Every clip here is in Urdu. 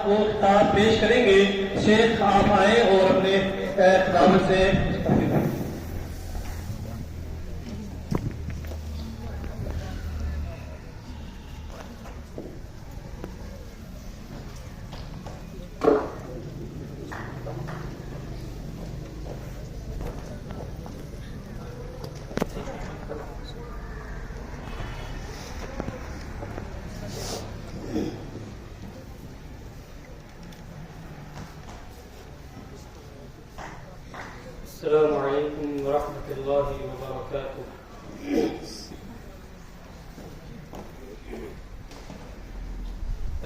بعد وہ خطاب پیش کریں گے. شیخ آپ آئیں اور اپنے خطاب سے السلام علیکم ورحمۃ اللہ وبرکاتہ.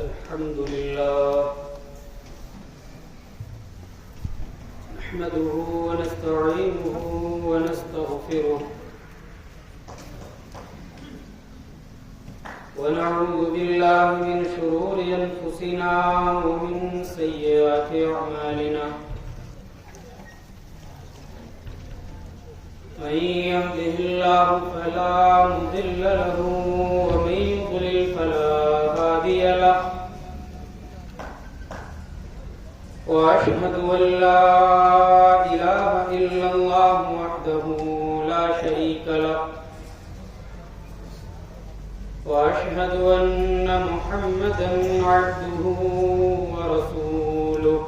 الحمد للہ نحمده ونستعینه ونستغفره ونعوذ بالله من شرور انفسنا ومن سیئات اعمالنا. من يهده الله فلا مضل له ومن يضلل فلا هادي له. وأشهد أن لا إله إلا الله وحده لا شريك له. وأشهد أن محمدا عبده ورسوله.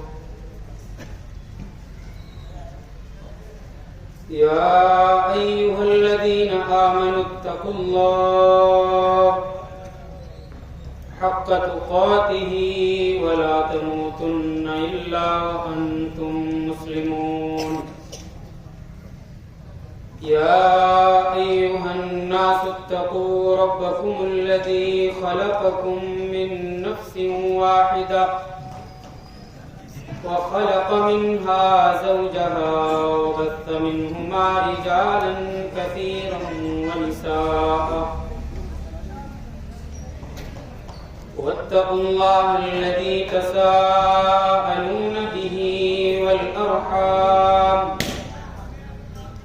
يا أيها الذين آمنوا اتقوا الله حق تقاته ولا تموتن إلا وأنتم مسلمون. يا أيها الناس اتقوا ربكم الذي خلقكم من نفس واحدة وخلق منها زوجها وبث منهما رجالا كثيرا ونساء. واتقوا الله الذي تساءلون به والأرحام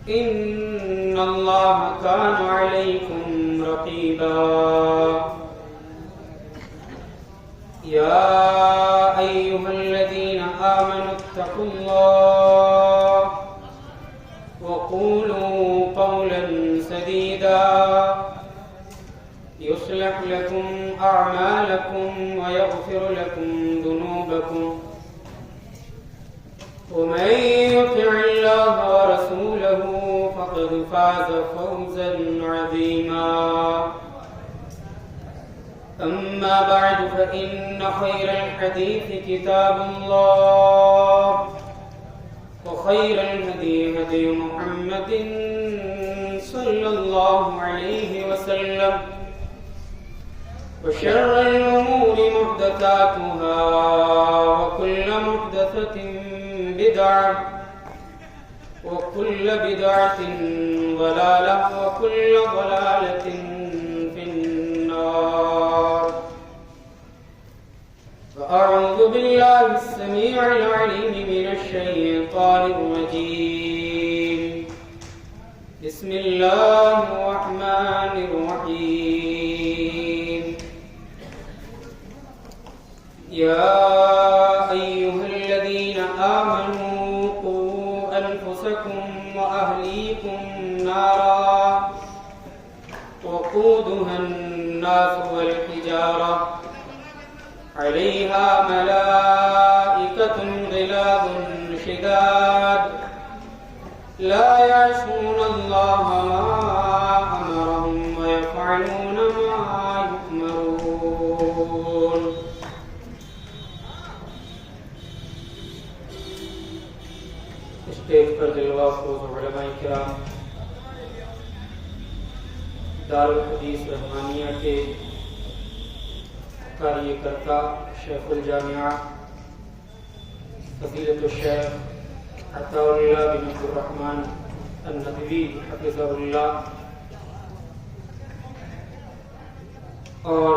إن الله كان عليكم رقيبا. يا أيها الذين آمنوا اتقوا الله وقولوا قولا سديدا يصلح لكم أعمالكم ويغفر لكم ذنوبكم. ومن يطع الله ورسوله فقد فاز فوزا عظيما. أما بعد فإن خير الحديث كتاب الله وخير الهدي هدي محمد صلى الله عليه وسلم وشر الأمور محدثاتها وكل محدثة بدعة وكل بدعة ضلالة وكل ضلالة في النار. فأعوذ بالله السميع العليم من الشيطان الرجيم. بسم الله الرحمن الرحيم. يا أيها الذين آمنوا قوا أنفسكم وأهليكم نارا وقودها الناس والحجارة عليها ملائكة غلاظ شداد لا يعصون الله ما أمرهم ويفعلون ما يؤمرون. اسٹیج پر جلوہ افروز علماء کرام، دارالحدیث رحمانیہ کے کاریہ کرتا شیخ الجامعہ فضیلت الشیخ عطاء اللہ بن عبد الرحمن الندوی حفظہ اللہ، اور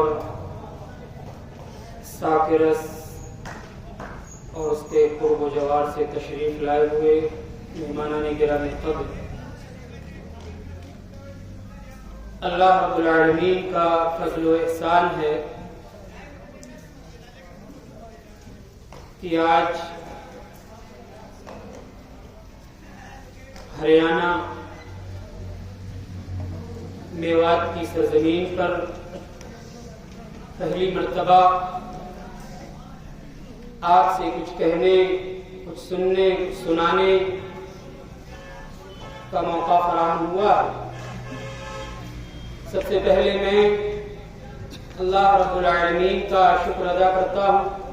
ساکرس اور اس کے قرب و جوار سے تشریف لائے ہوئے مہمانان گرامی قدر، اللہ رب العالمین کا فضل و احسان ہے کہ آج ہریانہ میوات کی سرزمین پر پہلی مرتبہ آپ سے کچھ کہنے، کچھ سننے، کچھ سنانے کا موقع فراہم ہوا۔ سب سے پہلے میں اللہ رب العالمین کا شکر ادا کرتا ہوں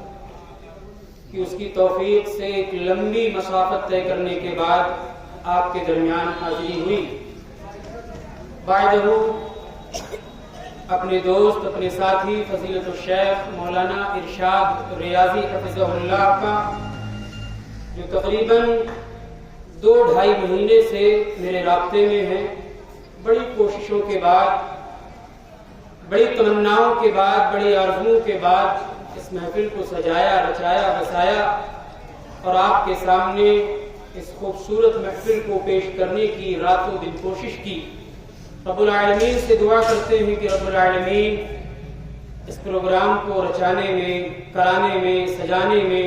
کہ اس کی توفیق سے ایک لمبی مسافت طے کرنے کے بعد آپ کے درمیان حاضری ہوئی۔ بعدہ اپنے دوست، اپنے ساتھی فضیلت الشیخ مولانا ارشاد ریاضی حفظہ اللہ کا، جو تقریباً 2-2.5 مہینے سے میرے رابطے میں ہیں، بڑی کوششوں کے بعد، بڑی تمناؤں کے بعد، بڑی آرزوؤں کے بعد اس محفل کو سجایا، رچایا، بسایا اور آپ کے سامنے اس خوبصورت محفل کو پیش کرنے کی راتوں دن کوشش کی۔ رب العالمین سے دعا کرتے ہیں کہ رب العالمین اس پروگرام کو رچانے میں، کرانے میں، سجانے میں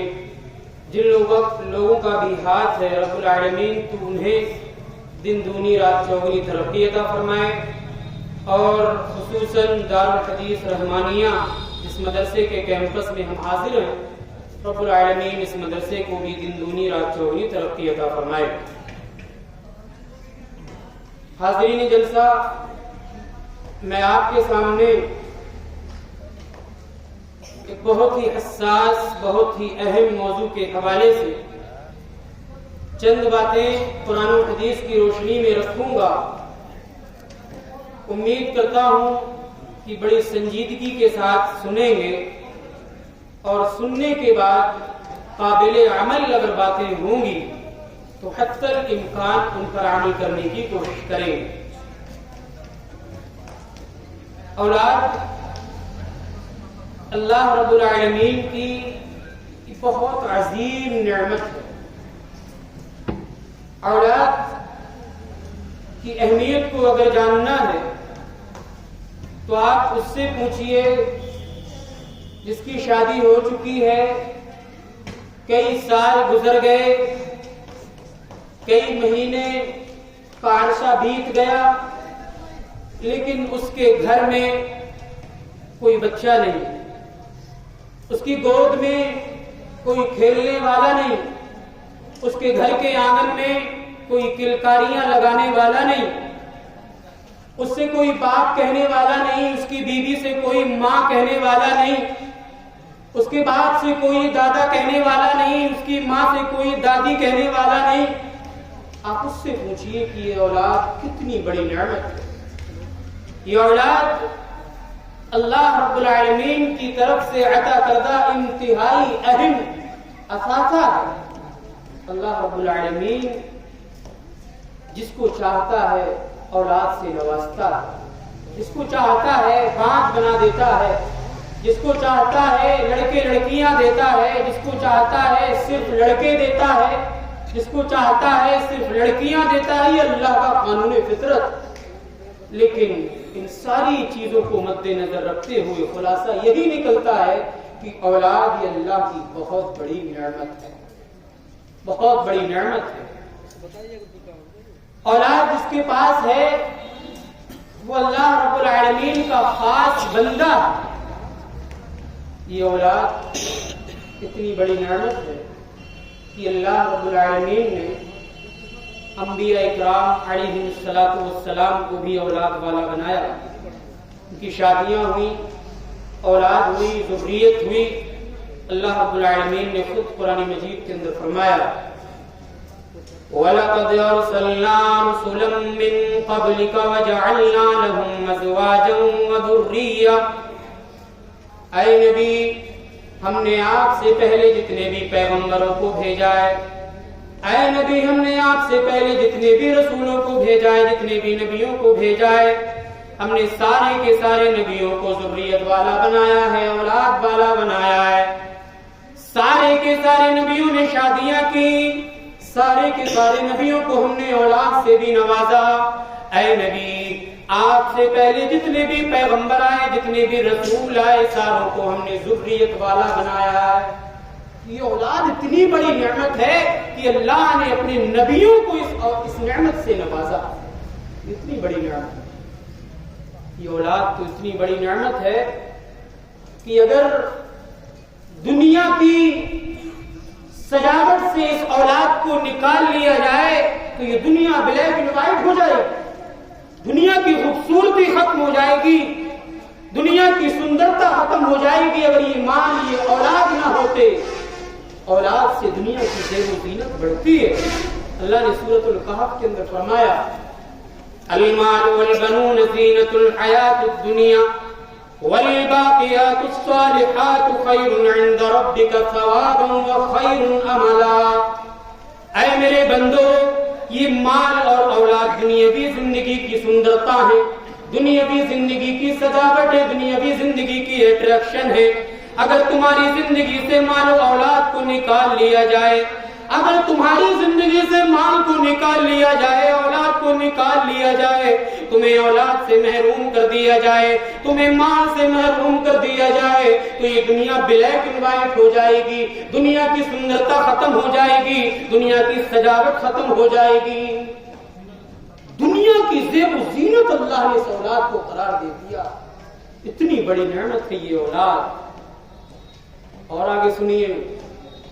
جن لوگوں کا بھی ہاتھ ہے، رب العالمین تو انہیں دن دونی رات چوگنی ترقی عطا فرمائے، اور خصوصاً دارالحدیث رحمانیہ جس مدرسے کے کیمپس میں ہم حاضر ہیں، رب العالمین اس مدرسے کو بھی دن دونی رات چوگنی ترقی عطا فرمائے۔ حاضرین جلسہ، میں آپ کے سامنے ایک بہت ہی حساس، بہت ہی اہم موضوع کے حوالے سے چند باتیں قرآن و حدیث کی روشنی میں رکھوں گا۔ امید کرتا ہوں کہ بڑی سنجیدگی کے ساتھ سنیں گے اور سننے کے بعد قابل عمل اگر باتیں ہوں گی تو حتی الامکان ان پر عمل کرنے کی کوشش کریں گے۔ اولاد اللہ رب العالمین کی بہت عظیم نعمت ہے۔ اولاد کی اہمیت کو اگر جاننا ہے تو آپ اس سے پوچھئے جس کی شادی ہو چکی ہے، کئی سال گزر گئے، کئی مہینے کا عرصہ بیت گیا، لیکن اس کے گھر میں کوئی بچہ نہیں، اس کی گود میں کوئی کھیلنے والا نہیں، اس کے گھر کے آنگن میں کوئی کلکاریاں لگانے والا نہیں، اس سے کوئی باپ کہنے والا نہیں، اس کی بیوی سے کوئی ماں کہنے والا نہیں، اس کے باپ سے کوئی دادا کہنے والا نہیں، اس کی ماں سے کوئی دادی کہنے والا نہیں۔ آپ اس سے پوچھئے کہ یہ اولاد کتنی بڑی نعمت ہے۔ یہ اولاد اللہ رب العالمین کی طرف سے عطا کردہ انتہائی اہم اثاثہ ہے۔ اللہ رب العالمین جس کو چاہتا ہے اولاد سے نوازتا ہے، جس کو چاہتا ہے بانٹ بنا دیتا ہے، جس کو چاہتا ہے لڑکے لڑکیاں دیتا ہے، جس کو چاہتا ہے صرف لڑکے دیتا ہے، جس کو چاہتا ہے صرف لڑکیاں دیتا ہے۔ یہ اللہ کا قانون فطرت۔ لیکن ان ساری چیزوں کو مد نظر رکھتے ہوئے خلاصہ یہی نکلتا ہے کہ اولاد یہ اللہ کی بہت بڑی نعمت ہے، بہت بڑی نعمت ہے۔ اولاد جس کے پاس ہے وہ اللہ رب العالمین کا خاص بندہ ہے۔ یہ اولاد اتنی بڑی نعمت ہے کہ اللہ رب العالمین نے انبیاء اکرام علیہ السلام کو بھی اولاد والا بنایا۔ ان کی شادیاں ہوئی، اولاد ہوئی، ذریت ہوئی۔ اللہ رب العالمین نے خود قرآن مجید کے اندر فرمایا وَلَقَدْ أَرْسَلْنَا رُسُلًا مِّن قَبْلِكَ وَجَعَلْنَا لَهُمْ أَزْوَاجًا وَذُرِّيَّةً۔ اے نبی، ہم نے آپ سے پہلے جتنے بھی پیغمبروں کو بھیجا ہے، اے نبی ہم نے آپ سے پہلے جتنے بھی رسولوں کو بھیجا ہے، جتنے بھی نبیوں کو بھیجا ہے، ہم نے سارے کے سارے نبیوں کو ذریت والا بنایا ہے، اولاد والا بنایا ہے۔ سارے کے سارے نبیوں نے شادیاں کی، سارے کے سارے نبیوں کو ہم نے اولاد سے بھی نوازا۔ اے نبی، آپ سے پہلے جتنے بھی پیغمبر آئے، جتنے بھی رسول آئے، ساروں کو ہم نے ذریت والا بنایا ہے۔ یہ اولاد اتنی بڑی نعمت ہے کہ اللہ نے اپنے نبیوں کو اس نعمت سے نوازا. اتنی بڑی نعمت ہے یہ اولاد. تو اتنی بڑی نعمت ہے کہ اگر دنیا کی سجاوٹ سے اس اولاد کو نکال لیا جائے تو یہ دنیا بلیک اینڈ وائٹ ہو جائے گی. دنیا کی خوبصورتی ختم ہو جائے گی, دنیا کی سندرتا ختم ہو جائے گی اگر یہ مال, یہ اولاد نہ ہوتے. اولاد سے دنیا کی زیب و زینت بڑھتی ہے. اللہ نے سورۃ الکہف کے اندر فرمایا المال والبنون زینۃ الحیات الدنیا والباقیات الصالحات خیر عند ربک ثوابا وخیر املا. اے میرے بندو, یہ مال اور اولاد دنیاوی زندگی کی سندرتا ہے, دنیاوی زندگی کی سجاوٹ ہے, دنیاوی زندگی کی اٹریکشن ہے. اگر تمہاری زندگی سے مال و اولاد کو نکال لیا جائے, اگر تمہاری زندگی سے مال کو نکال لیا جائے, اولاد کو نکال لیا جائے, تمہیں اولاد سے محروم کر دیا جائے, تمہیں مال سے محروم کر دیا جائے, تو یہ دنیا بلیک اینڈ وائٹ ہو جائے گی, دنیا کی سندرتا ختم ہو جائے گی, دنیا کی سجاوٹ ختم ہو جائے گی. دنیا کی زیب و زینت اللہ نے اس اولاد کو قرار دے دیا. اتنی بڑی نعمت ہے یہ اولاد. اور آگے سنیے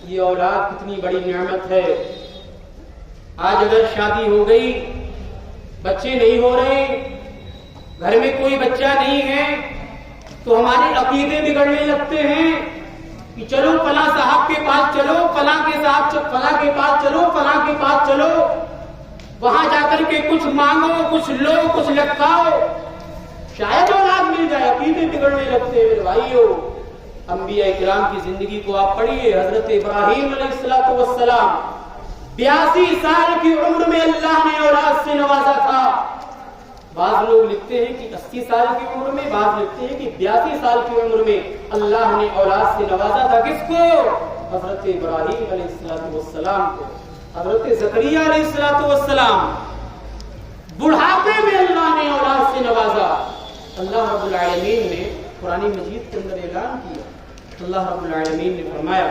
یہ اولاد کتنی بڑی نعمت ہے. آج اگر شادی ہو گئی, بچے نہیں ہو رہے, گھر میں کوئی بچہ نہیں ہے, تو ہمارے عقیدے بگڑنے لگتے ہیں کہ چلو فلاں صاحب کے پاس چلو, فلاں کے ساتھ فلاں کے پاس چلو, فلاں کے پاس چلو, وہاں جا کر کے کچھ مانگو, کچھ لو, کچھ لٹکاؤ, شاید اولاد مل جائے. عقیدے بگڑنے لگتے ہیں میرے بھائیوں. انبیاء کرام کی زندگی کو آپ پڑھیے. حضرت ابراہیم علیہ السلام 82 سال کی عمر میں اللہ نے اولاد سے نوازا تھا. بعض لوگ لکھتے ہیں کہ 80 سال کی عمر میں, بعض لکھتے ہیں کہ 82 سال کی عمر میں اللہ نے اولاد سے نوازا تھا. کس کو؟ حضرت ابراہیم علیہ السلام کو. حضرت زکریا علیہ السلام بڑھاپے میں اللہ نے اولاد سے نوازا. اللہ رب العالمین نے قرآن مجید کے اندر اعلان کیا. اللہ رب العالمین نے فرمایا,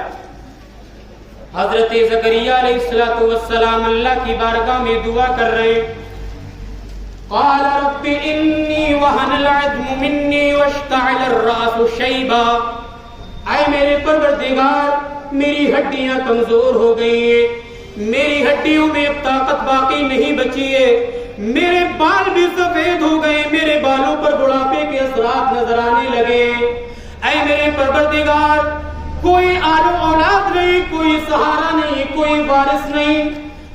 حضرت زکریا علیہ السلام اللہ کی بارگاہ میں دعا کر رہے, قال رب انی وہن العظم منی واشتعل الرأس شیبا. اے میرے پروردگار, میری ہڈیاں کمزور ہو گئی ہیں, میری ہڈیوں میں اب طاقت باقی نہیں بچی ہے, میرے بال بھی سفید ہو گئے, میرے بالوں پر بڑھاپے کے اثرات نظر آنے لگے. اے میرے پروردگار, کوئی اولاد نہیں, کوئی سہارا نہیں, کوئی وارث نہیں.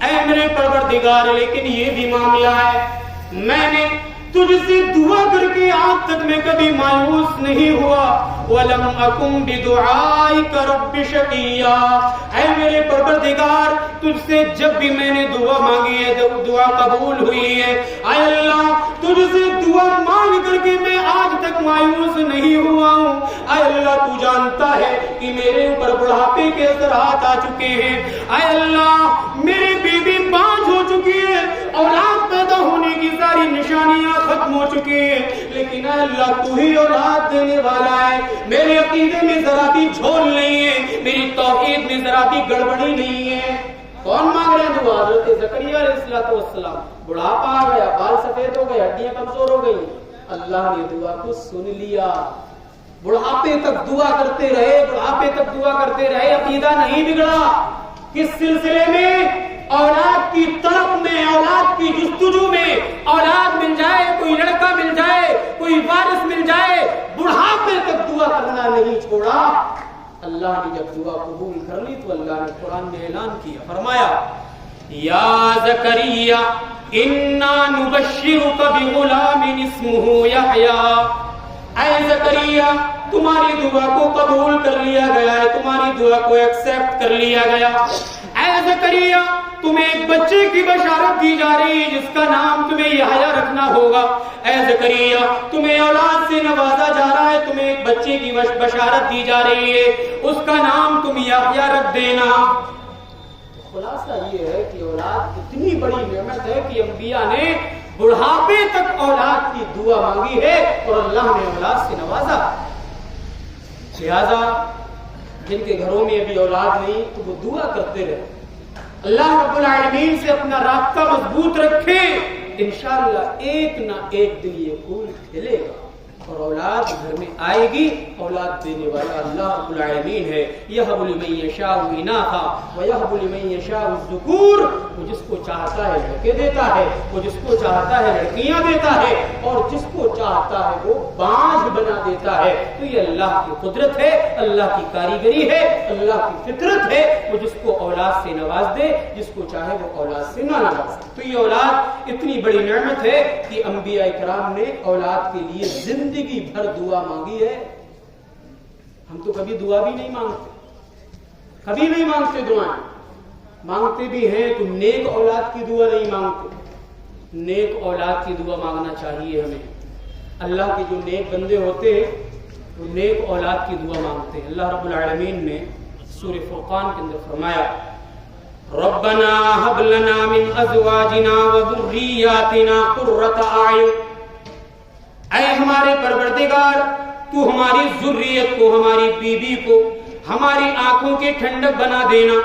اے میرے پروردگار, لیکن یہ بھی معاملہ ہے, میں نے تجھ سے دعا کر کے آج تک میں کبھی مایوس نہیں ہوا. وَلَمْ أَكُمْ بِدُعَائِكَ رَبِّ شَقِيًّا. اے میرے پروردگار, تجھ سے جب بھی میں نے دعا مانگی ہے, جب دعا قبول ہوئی ہے, اے اللہ تجھ سے دعا مانگ کر کے میں آج تک مایوس نہیں ہوا ہوں. اے اللہ تو جانتا ہے کہ میرے اوپر بڑھاپے کے اثرات آ چکے ہیں. اے اللہ میری بیوی بانجھ ہو چکی ہے, اولاد پیدا ہونے کی ساری نشانیاں ختم ہو چکی ہیں, لیکن اے اللہ تو ہی اولاد دینے والا ہے. میرے عقیدے میں ذرا بھی جھول نہیں ہے, میری توحید میں ذرا بھی گڑبڑی نہیں ہے. کون مانگ رہے ہیں دعا؟ حضرت زکریا علیہ السلام. بڑھاپا آ گیا, بال سفید ہو گئے, ہڈیاں کمزور ہو گئی. اللہ نے دعا کو سن لیا. بڑھاپے تک دعا کرتے رہے, بڑھاپے تک دعا کرتے رہے, عقیدہ نہیں بگڑا. کس سلسلے میں؟ اولاد کی طلب میں, اولاد کی جستجو میں. اولاد مل جائے, کوئی لڑکا مل جائے, کوئی وارث مل جائے, بڑھاپے تک دعا کرنا نہیں چھوڑا. اللہ نے جب دعا قبول کر لی تو اللہ نے قرآن میں اعلان کیا, فرمایا یا زکریا انا نبشرک بغلام اسمہ یحییٰ. اے زکریا, تمہاری دعا کو قبول کر لیا گیا ہے, تمہاری دعا کو ایکسپٹ کر لیا گیا. اے زکریا, تمہیں ایک بچے کی بشارت دی جا رہی ہے جس کا نام تمہیں یحییٰ رکھنا ہوگا. اے زکریا, تمہیں اولاد سے نوازا جا رہا ہے, تمہیں ایک بچے کی بشارت دی جا رہی ہے, اس کا نام تم یحییٰ رکھ دینا. خلاصہ یہ ہے کہ اولاد اتنی بڑی نعمت ہے کہ انبیاء نے بڑھاپے تک اولاد کی دعا مانگی ہے اور اللہ نے اولاد سے نوازا. لہذا جن کے گھروں میں ابھی اولاد نہیں تو وہ دعا کرتے رہے اللہ رب العالمین سے اپنا رابطہ مضبوط رکھے، انشاءاللہ ایک نہ ایک دن یہ پھول کھلے گا اور اولاد گھر میں آئے گی۔ اولاد دینے والا اللہ رب العالمین ہے۔ یہب لمن یشاء اناثا ویہب لمن یشاء الذکور، وہ جس کو چاہتا ہے لڑکے دیتا ہے، وہ جس کو چاہتا ہے لڑکیاں دیتا ہے، اور جس کو چاہتا ہے وہ بانجھ بنا دیتا ہے۔ تو یہ اللہ کی قدرت ہے، اللہ کی کاریگری ہے، اللہ کی فطرت ہے۔ وہ جس کو اولاد سے نواز دے، جس کو چاہے وہ اولاد سے نہ نوازے۔ تو یہ اولاد اتنی بڑی نعمت ہے کہ انبیاء کرام نے اولاد کے لیے زندگی بھر دعا مانگی ہے۔ ہم تو کبھی دعا بھی نہیں مانگتے، کبھی نہیں مانگتے دعائیں، مانگتے بھی ہیں تو نیک اولاد کی دعا نہیں مانگتے۔ نیک اولاد کی دعا مانگنا چاہیے ہمیں۔ اللہ کے جو نیک بندے ہوتے ہیں وہ نیک اولاد کی دعا مانگتے ہیں۔ اللہ رب العالمین نے سورہ فرقان کے اندر فرمایا ربنا هب لنا من ازواجنا وذرياتنا قرة اعین، اے ہمارے پروردگار تو ہماری ذریت کو، ہماری بیوی کو ہماری آنکھوں کے ٹھنڈک بنا دینا۔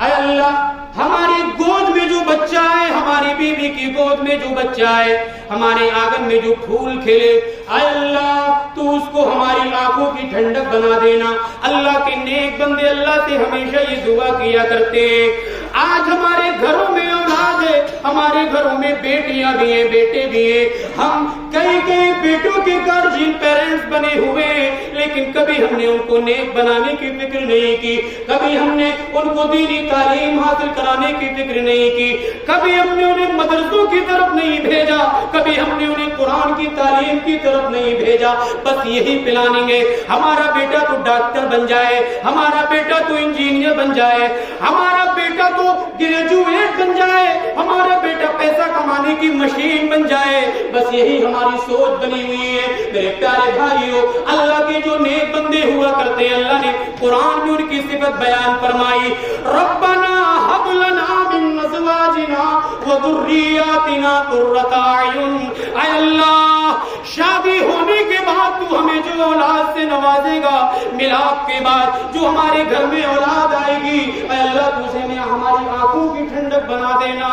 اے اللہ ہماری گود میں جو بچہ ہے، ہماری بیوی کی گود میں جو بچہ ہے، ہمارے آنگن میں جو پھول کھلے، اے اللہ تو اس کو ہماری آنکھوں کی ٹھنڈک بنا دینا۔ اللہ کے نیک بندے اللہ سے ہمیشہ یہ دعا کیا کرتے ہیں۔ آج ہمارے گھروں میں اولاد ہے، ہمارے گھروں میں بیٹیاں بھی ہیں، بیٹے بھی ہیں، ہم کئی بیٹوں کے گارجین پیرنٹس بنے ہوئے ہیں، لیکن کبھی ہم نے ان کو نیک بنانے کی فکر نہیں کی، کبھی ہم نے ان کو دینی تعلیم حاصل کرانے کی فکر نہیں کی، کبھی ہم نے انہیں مدرسوں کی طرف نہیں بھیجا، کبھی ہم نے انہیں قرآن کی تعلیم کی طرف نہیں بھیجا۔ بس یہی پلاننگ ہے، ہمارا بیٹا تو ڈاکٹر بن جائے، ہمارا بیٹا تو انجینئر بن جائے، ہمارا بیٹا تو گریجویٹ بن جائے، ہمارا بیٹا پیسہ کمانے کی مشین بن جائے۔ بس یہی ہماری سوچ بنی ہوئی ہے۔ میرے پیارے بھائیوں، اللہ کے جو نیک بندے ہوا کرتے ہیں، اللہ نے قرآن میں ان کی صفت بیان فرمائی ربنا هب لنا من ازواجنا وذرياتنا قرة اعین، اے اللہ شادی ہونے کے بعد تو ہمیں جو اولاد سے نوازے گا، ملاپ کے بعد جو ہمارے گھر میں اولاد آئے گی، اے اللہ تو اسے ہماری آنکھوں کی ٹھنڈک بنا دینا۔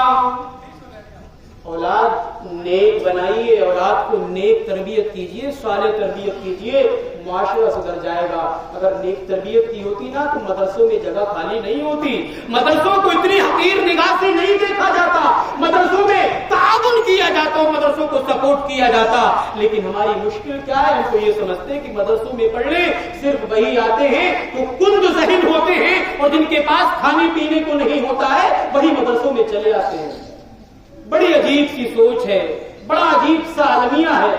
اولاد نیک بنائیے، اولاد کو نیک تربیت کیجیے، صالح تربیت کیجیے، معاشرہ سدھر جائے گا۔ اگر نیک تربیت کی ہوتی نا تو مدرسوں میں جگہ خالی نہیں ہوتی، مدرسوں کو اتنی حقیر نگاہ سے نہیں دیکھا جاتا، مدرسوں میں تعاون کیا جاتا، مدرسوں کو سپورٹ کیا جاتا۔ لیکن ہماری مشکل کیا ہے، ہم تو یہ سمجھتے ہیں کہ مدرسوں میں پڑھنے صرف وہی آتے ہیں جو کند ذہن ہوتے ہیں اور جن کے پاس کھانے پینے کو نہیں ہوتا ہے، وہی مدرسوں میں چلے آتے ہیں۔ بڑی عجیب سی سوچ ہے، بڑا عجیب سا المیہ ہے،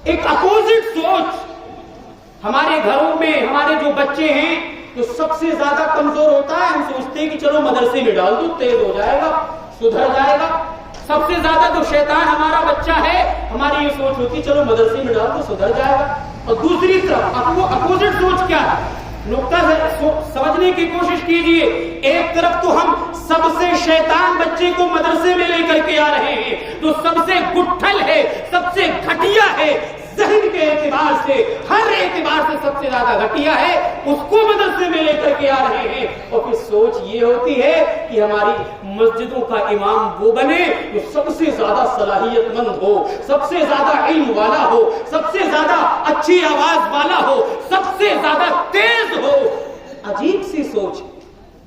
ایک اپوزٹ سوچ۔ ہمارے گھروں میں ہمارے جو بچے ہیں جو سب سے زیادہ کمزور ہوتا ہے، ہم سوچتے ہیں کہ چلو مدرسے میں ڈال دو، تیز ہو جائے گا، سدھر جائے گا۔ سب سے زیادہ جو شیطان ہمارا بچہ ہے، ہماری یہ سوچ ہوتی ہے چلو مدرسے میں ڈال دو، سدھر جائے گا۔ اور دوسری طرف اپوزٹ سوچ کیا ہے، نقطہ سمجھنے کی کوشش کیجئے۔ ایک طرف تو ہم سب سے شیطان بچے کو مدرسے میں لے کر کے آ رہے ہیں، جو سب سے گٹھل ہے، سب سے گھٹیا ہے، ذہن کے اعتبار سے ہر اعتبار سے سب سے زیادہ گھٹیا ہے، اس کو مدرسے میں لے کر کے آ رہے ہیں۔ اور پھر سوچ یہ ہوتی ہے کہ ہماری مسجدوں کا امام وہ بنے جو سب سے زیادہ صلاحیت مند ہو، سب سے زیادہ علم والا ہو، سب سے زیادہ اچھی آواز والا ہو، سب سے زیادہ تیز ہو۔ عجیب سی سوچ۔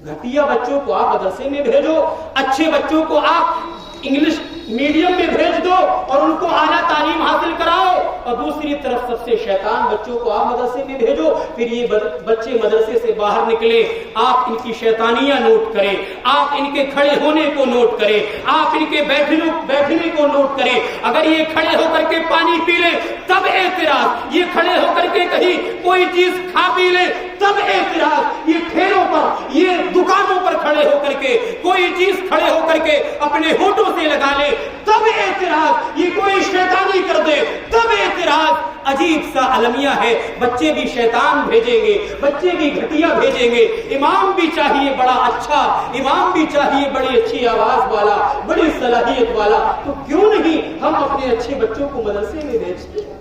گھٹیا بچوں کو آپ مدرسے میں بھیجو، اچھے بچوں کو آپ انگلش میڈیم میں بھیج دو اور ان کو اعلیٰ تعلیم حاصل کراؤ، اور دوسری طرف سب سے شیطان بچوں کو آپ مدرسے میں بھیجو، پھر یہ بچے مدرسے سے باہر نکلے، آپ ان کی شیطانیاں نوٹ کریں، آپ ان کے کھڑے ہونے کو نوٹ کریں، آپ ان کے بیٹھنے کو نوٹ کریں۔ اگر یہ کھڑے ہو کر کے پانی پی لے تب اعتراض، یہ کھڑے ہو کر کے کہیں کوئی چیز کھا پی لے تب اعتراض، یہ ٹھیلوں پر، یہ دکانوں پر کھڑے ہو کر کے کوئی چیز کھڑے ہو کر کے اپنے ہونٹوں سے لگا لے تب اعتراض، یہ کوئی شیطانی کر دے تب اعتراض۔ عجیب سا المیہ ہے۔ بچے بھی شیطان بھیجیں گے، بچے بھی گھٹیا بھیجیں گے، امام بھی چاہیے بڑا اچھا، امام بھی چاہیے بڑی اچھی آواز والا، بڑی صلاحیت والا، تو کیوں نہیں ہم اپنے اچھے بچوں کو مدرسے میں بھیجتے ہیں؟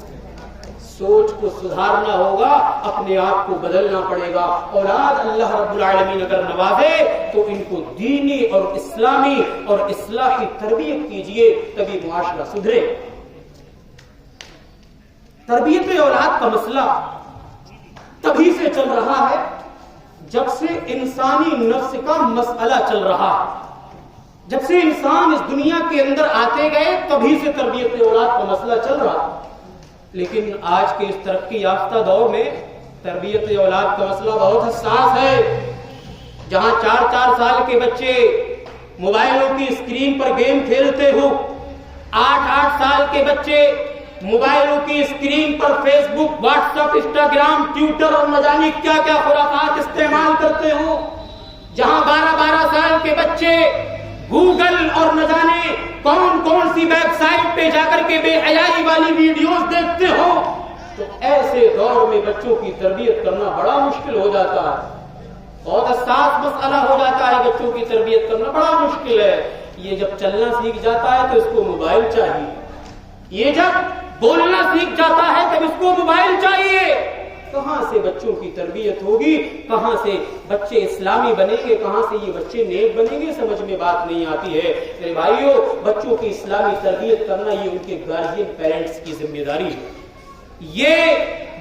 سوچ کو سدھارنا ہوگا، اپنے آپ کو بدلنا پڑے گا۔ اولاد اللہ رب العالمین اگر نوازے تو ان کو دینی اور اسلامی اور اصلاحی تربیت کیجیے، تبھی معاشرہ سدھرے۔ تربیت اولاد کا مسئلہ تبھی سے چل رہا ہے جب سے انسانی نفس کا مسئلہ چل رہا ہے۔ جب سے انسان اس دنیا کے اندر آتے گئے تبھی سے تربیت اولاد کا مسئلہ چل رہا ہے۔ لیکن آج کے اس ترقی یافتہ دور میں تربیت اولاد کا مسئلہ بہت حساس ہے۔ جہاں 4 سال کے بچے موبائلوں کی اسکرین پر گیم کھیلتے ہو، 8 سال کے بچے موبائلوں کی اسکرین پر فیس بک، واٹس ایپ، انسٹاگرام، ٹویٹر اور نہ جانے کیا کیا خرافات استعمال کرتے ہو، جہاں 12 سال کے بچے گوگل اور نہ جانے کون سی ویب سائٹ پہ جا کر کے بے حیائی والی ویڈیوز دیکھتے ہو، تو ایسے دور میں بچوں کی تربیت کرنا بڑا مشکل ہو جاتا ہے۔ بہت حساس مسئلہ ہو جاتا ہے، بچوں کی تربیت کرنا بڑا مشکل ہے۔ یہ جب چلنا سیکھ جاتا ہے تو اس کو موبائل چاہیے، یہ جب بولنا سیکھ جاتا ہے تب اس کو موبائل چاہیے۔ کہاں سے بچوں کی تربیت ہوگی، کہاں سے بچے اسلامی بنیں گے، کہاں سے یہ بچے نیک بنیں گے، سمجھ میں بات نہیں آتی ہے۔ میرے بھائیوں، بچوں کی اسلامی تربیت کرنا یہ ان کے گارجین پیرنٹس کی ذمہ داری ہے۔ یہ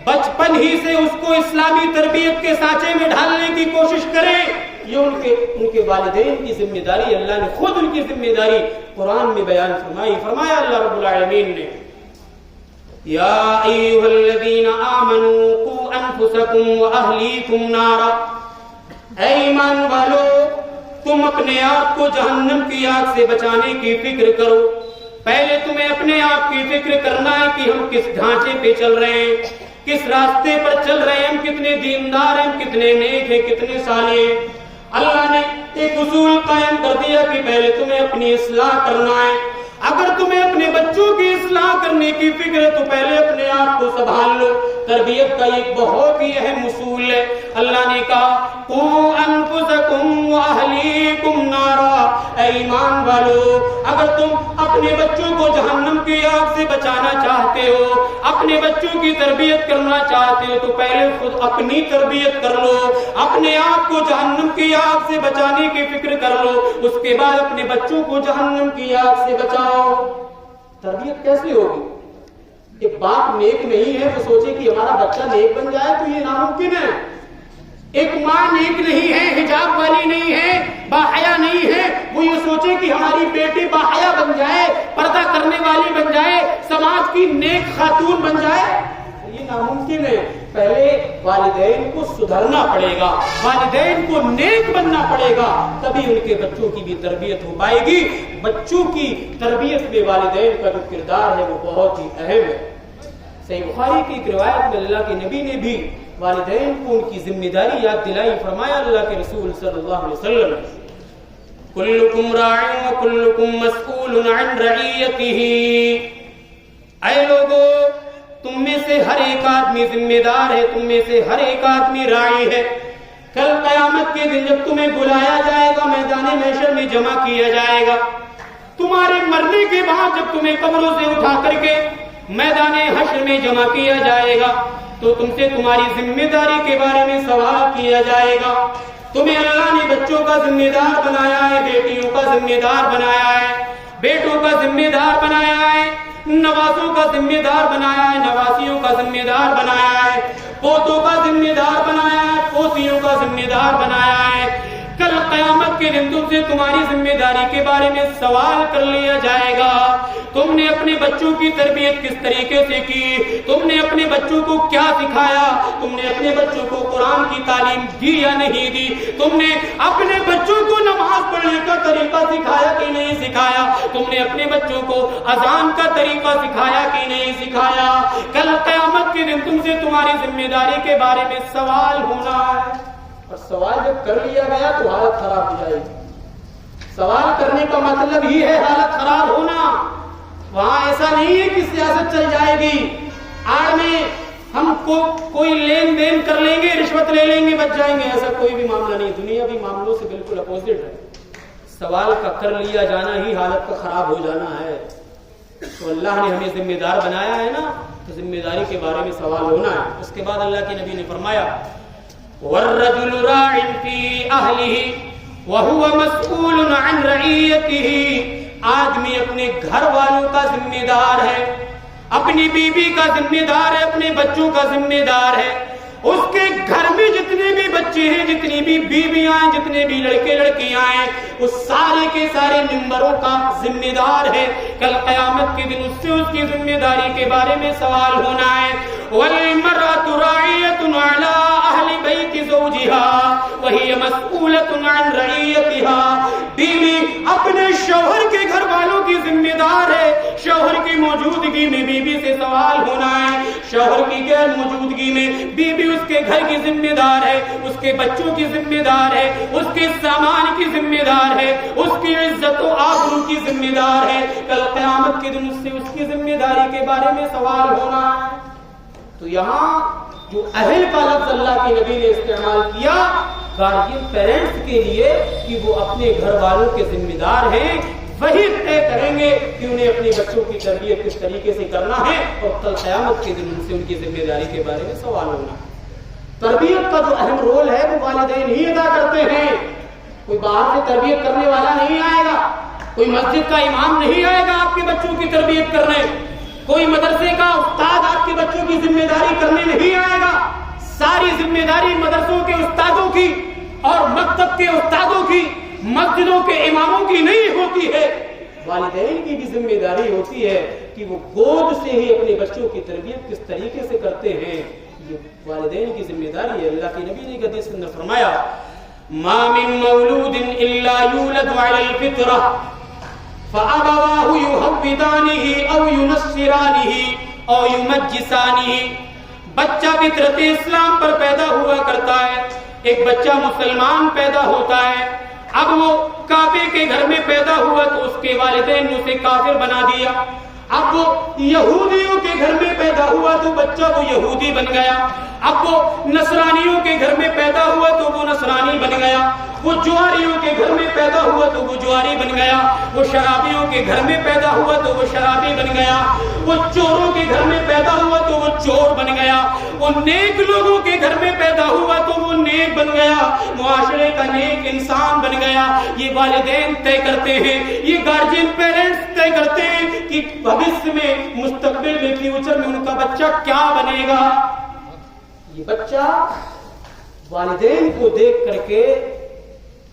بچپن ہی سے اس کو اسلامی تربیت کے سانچے میں ڈھالنے کی کوشش کریں، یہ ان کے والدین کی ذمہ داری۔ اللہ نے خود ان کی ذمہ داری قرآن میں بیان فرمایا اللہ رب العالمین نے، یا ایھا الذین آمنوا قوا انفسکم واہلیکم نارا، اے ایمان والو تم اپنے آپ کو جہنم کی آگ سے بچانے کی فکر کرو۔ پہلے تمہیں اپنے آپ کی فکر کرنا ہے کہ ہم کس ڈھانچے پہ چل رہے ہیں، کس راستے پر چل رہے ہیں، ہم کتنے دیندار ہیں، کتنے نیک ہیں، کتنے صالح ہیں۔ اللہ نے ایک اصول قائم کر دیا کہ پہلے تمہیں اپنی اصلاح کرنا ہے۔ اگر تمہیں اپنے بچوں کی اصلاح کرنے کی فکر ہے تو پہلے اپنے آپ کو سنبھال لو۔ تربیت کا ایک بہت ہی اہم اصول ہے۔ اللہ نے کہا قوا انفسکم واہلیکم نارا، اے ایمان والو اگر تم اپنے بچوں کو جہنم کی آگ سے بچانا چاہتے ہو، اپنے بچوں کی تربیت کرنا چاہتے ہو تو پہلے خود اپنی تربیت کر لو، اپنے آپ کو جہنم کی آگ سے بچانے کی فکر کر لو، اس کے بعد اپنے بچوں کو جہنم کی آگ سے بچاؤ۔ تربیت کیسے ہوگی؟ ایک باپ نیک نہیں ہے تو سوچے کہ ہمارا بچہ نیک بن جائے تو یہ ناممکن ہے۔ ایک ماں نیک نہیں ہے، حجاب والی نہیں ہے، باحیا نہیں ہے، وہ یہ سوچے کہ ہماری بیٹی باحیا بن جائے، پردہ کرنے والی بن جائے، سماج کی نیک خاتون بن جائے، یہ ناممکن ہے۔ پہلے والدین کو سدھرنا پڑے گا، والدین کو نیک بننا پڑے گا، تبھی ان کے بچوں کی بھی تربیت ہو پائے گی۔ بچوں کی تربیت میں والدین کا جو کردار ہے وہ بہت ہی اہم ہے۔ صحیح بخاری کی ایک روایت میں اللہ کے نبی نے بھی والدین کو ان کی ذمہ داری یاد دلائی۔ فرمایا اللہ کے رسول صلی اللہ علیہ وسلم، کلکم راع وکلکم مسئول عن رعیتہ، اے لوگو تم میں سے ہر ایک آدمی ذمہ دار ہے، تم میں سے ہر ایک آدمی راعی ہے۔ کل قیامت کے دن جب تمہیں بلایا جائے گا، میدان محشر میں جمع کیا جائے گا، تمہارے مرنے کے بعد جب تمہیں قبروں سے اٹھا کر کے میدان حشر میں جمع کیا جائے گا تو تم سے تمہاری ذمہ داری کے بارے میں سوال کیا جائے گا۔ تمہیں اللہ نے بچوں کا ذمہ دار بنایا ہے، بیٹیوں کا ذمہ دار بنایا ہے، بیٹوں کا ذمہ دار بنایا ہے، نوازوں کا ذمہ دار بنایا ہے، نواسیوں کا ذمہ دار بنایا ہے، پوتوں کا ذمہ دار بنایا ہے، پوتیوں کا ذمہ دار بنایا ہے۔ کل قیامت کے دن تم سے تمہاری ذمہ داری کے بارے میں سوال کر لیا جائے گا۔ تم نے اپنے بچوں کی تربیت کس طریقے سے کی، تم نے اپنے بچوں کو کیا سکھایا، تم نے اپنے بچوں کو قرآن کی تعلیم دی یا نہیں دی، تم نے اپنے بچوں کو نماز پڑھنے کا طریقہ سکھایا کہ نہیں سکھایا، تم نے اپنے بچوں کو اذان کا طریقہ سکھایا کہ نہیں سکھایا۔ کل قیامت کے دن تم سے تمہاری ذمہ داری کے بارے میں سوال ہونا ہے، اور سوال جب کر لیا گیا تو حالت خراب ہو جائے گی۔ سوال کرنے کا مطلب ہی ہے حالت خراب ہونا۔ وہاں ایسا نہیں ہے کہ سیاست چل جائے گی، آڑ میں ہم کو کوئی لین دین کر لیں گے، رشوت لے لیں گے، بچ جائیں گے، ایسا کوئی بھی معاملہ نہیں۔ دنیا بھی معاملوں سے بالکل اپوزٹ ہے۔ سوال کا کر لیا جانا ہی حالت کا خراب ہو جانا ہے۔ تو اللہ نے ہمیں ذمہ دار بنایا ہے نا، تو ذمہ داری کے بارے میں سوال ہونا ہے. اس کے بعد اللہ کے نبی نے فرمایا وَالرَّجُلُ رَاعٍ فِي أَهْلِهِ وَهُوَ مَسْئُولٌ عَنْ رَعِيَّتِهِ. آدمی اپنے گھر والوں کا ذمہ دار ہے، اپنی بیوی کا ذمہ دار ہے، اپنے بچوں کا ذمہ دار ہے. اس کے گھر میں جتنے بھی بچے ہیں، جتنی بھی بیویاں ہیں، جتنے بھی لڑکے لڑکیاں ہیں، اس سارے کے سارے ممبروں کا ذمہ دار ہے. کل قیامت کے دن اس سے اس کی ذمہ داری کے بارے میں سوال ہونا ہے. وَالْمَرْأَةُ رَاعِيَةٌ عَلَىٰ أَهْلِ بَيْتِ زَوْجِهَا وَهِيَ مَسْئُولَةٌ عَنْ رَعِيَّتِهَا. بیوی اپنے شوہر کے گھر والوں کی ذمہ دار ہے. شوہر کی موجودگی میں بیوی سے سوال ہونا ہے، شوہر کی غیر موجودگی میں بیوی اس کے گھر کی ذمہ دار ہے، اس کے بچوں کی ذمہ دار ہے، اس کے سامان کی ذمہ دار ہے، اس کی عزت و آبرو کی ذمہ دار ہے. کل قیامت کے دن اس سے اس کی ذمہ داری کے بارے میں سوال ہونا ہے. تو یہاں جو اہل کا لفظ اللہ کے نبی نے استعمال کیا گارجین پیرنٹس کے لیے کہ وہ اپنے گھر والوں کے ذمہ دار ہیں، وہی طے کریں گے کہ انہیں اپنے بچوں کی تربیت کس طریقے سے کرنا ہے، اور کل قیامت کے دن ان سے ان کی ذمہ داری کے بارے میں سوال ہونا ہے. تربیت کا جو اہم رول ہے وہ والدین ہی ادا کرتے ہیں. کوئی باہر سے تربیت کرنے والا نہیں آئے گا، کوئی مسجد کا امام نہیں آئے گا آپ کے بچوں کی تربیت کرنے، کوئی مدرسے کا استاد آپ کے بچوں کی ذمہ داری کرنے نہیں آئے گا. ساری ذمہ داری مدرسوں کے استادوں کی اور مکتب کے استادوں کی، مسجدوں کے اماموں کی نہیں ہوتی ہے. والدین کی بھی ذمہ داری ہوتی ہے کہ وہ گود سے ہی اپنے بچوں کی تربیت کس طریقے سے کرتے ہیں. یہ والدین کی ذمہ داری ہے. اللہ کے نبی نے حدیث کے اندر فرمایا ما من مولود الا يولد على الفطرة فأبواه يهودانه او ينصرانه او يمجسانه. بچہ فطرت اسلام پر پیدا ہوا کرتا ہے. ایک بچہ مسلمان پیدا ہوتا ہے، اب وہ کعبے کے گھر میں پیدا ہوا تو اس کے والدین نے اسے کافر بنا دیا. اب وہ یہودیوں کے گھر میں پیدا ہوا تو بچہ وہ یہودی بن گیا. اب وہ نصرانیوں کے گھر میں پیدا ہوا تو وہ نصرانی بن گیا. وہ جواریوں کے گھر میں پیدا ہوا تو وہ جواری بن گیا. وہ شرابیوں کے گھر میں پیدا ہوا تو وہ شرابی بن گیا. وہ چوروں کے گھر میں پیدا ہوا تو وہ چور بن گیا. وہ نیک لوگوں کے گھر میں پیدا ہوا تو وہ نیک بن گیا، معاشرے کا نیک انسان بن گیا. یہ والدین طے کرتے ہیں، یہ گارجین پیرنٹس طے کرتے ہیں کہ بھوشیہ میں، مستقبل میں، فیوچر میں ان کا بچہ کیا بنے گا. یہ بچہ والدین کو دیکھ کر کے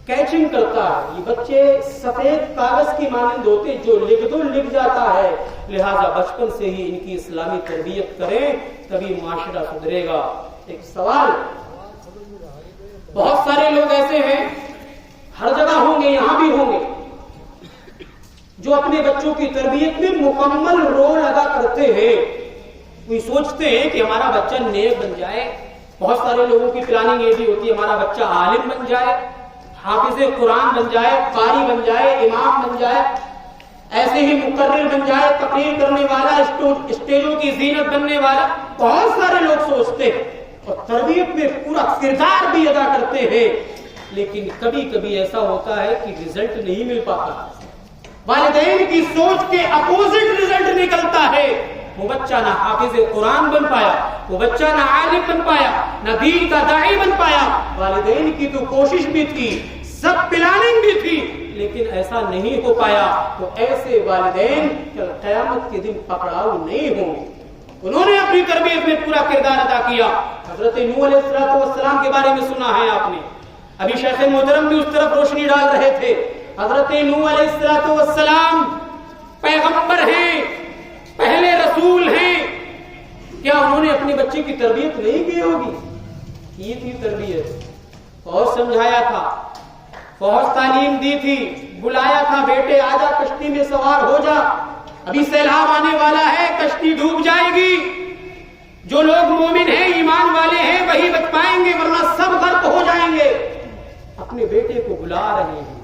کیچنگ کرتا ہے. یہ بچے سفید کاغذ کی مانند ہوتے جو لکھ دو لکھ جاتا ہے. لہذا بچپن سے ہی ان کی اسلامی تربیت کریں تبھی معاشرہ سدھرے گا. ایک سوال، بہت سارے لوگ ایسے ہیں، ہر جگہ ہوں گے، یہاں بھی ہوں گے، جو اپنے بچوں کی تربیت میں مکمل رول ادا کرتے ہیں. وہ سوچتے ہیں کہ ہمارا بچہ نیک بن جائے. بہت سارے لوگوں کی پلاننگ یہ بھی ہوتی ہے ہمارا بچہ عالم بن جائے، حافظ قرآن بن جائے، قاری بن جائے، امام بن جائے، ایسے ہی مقرر بن جائے، تقریر کرنے والا، اسٹیجوں کی زینت بننے والا. بہت سارے لوگ سوچتے ہیں اور تربیت میں پورا کردار بھی ادا کرتے ہیں، لیکن کبھی کبھی ایسا ہوتا ہے کہ رزلٹ نہیں مل پاتا. والدین کی سوچ کے اپوزٹ رزلٹ نکلتا ہے. وہ بچہ نہ حافظ قرآن بن پایا، وہ بچہ نہ عالم بن پایا، نہ دین کا داعی بن پایا. والدین کی تو کوشش بھی تھی، سب پلاننگ بھی تھی، لیکن ایسا نہیں ہو پایا. تو ایسے والدین کل قیامت کے دن پکڑاؤ نہیں ہوں گے. انہوں نے اپنی تربیت میں پورا کردار ادا کیا. حضرت نوح علیہ السلام کے بارے میں سنا ہے آپ نے. ابھی شیخ محترم بھی اس طرف روشنی ڈال رہے تھے. حضرت نوح علیہ السلام پیغمبر ہیں، پہلے رسول ہیں. کیا انہوں نے اپنے بچے کی تربیت نہیں کی ہوگی؟ کی تھی تربیت. فوج سمجھایا تھا، فوج تعلیم دی تھی، بلایا تھا بیٹے آجا کشتی میں سوار ہو جا، ابھی سیلاب آنے والا ہے، کشتی ڈوب جائے گی. جو لوگ مومن ہیں، ایمان والے ہیں، وہی بچ پائیں گے ورنہ سب غرق ہو جائیں گے. اپنے بیٹے کو بلا رہے ہیں.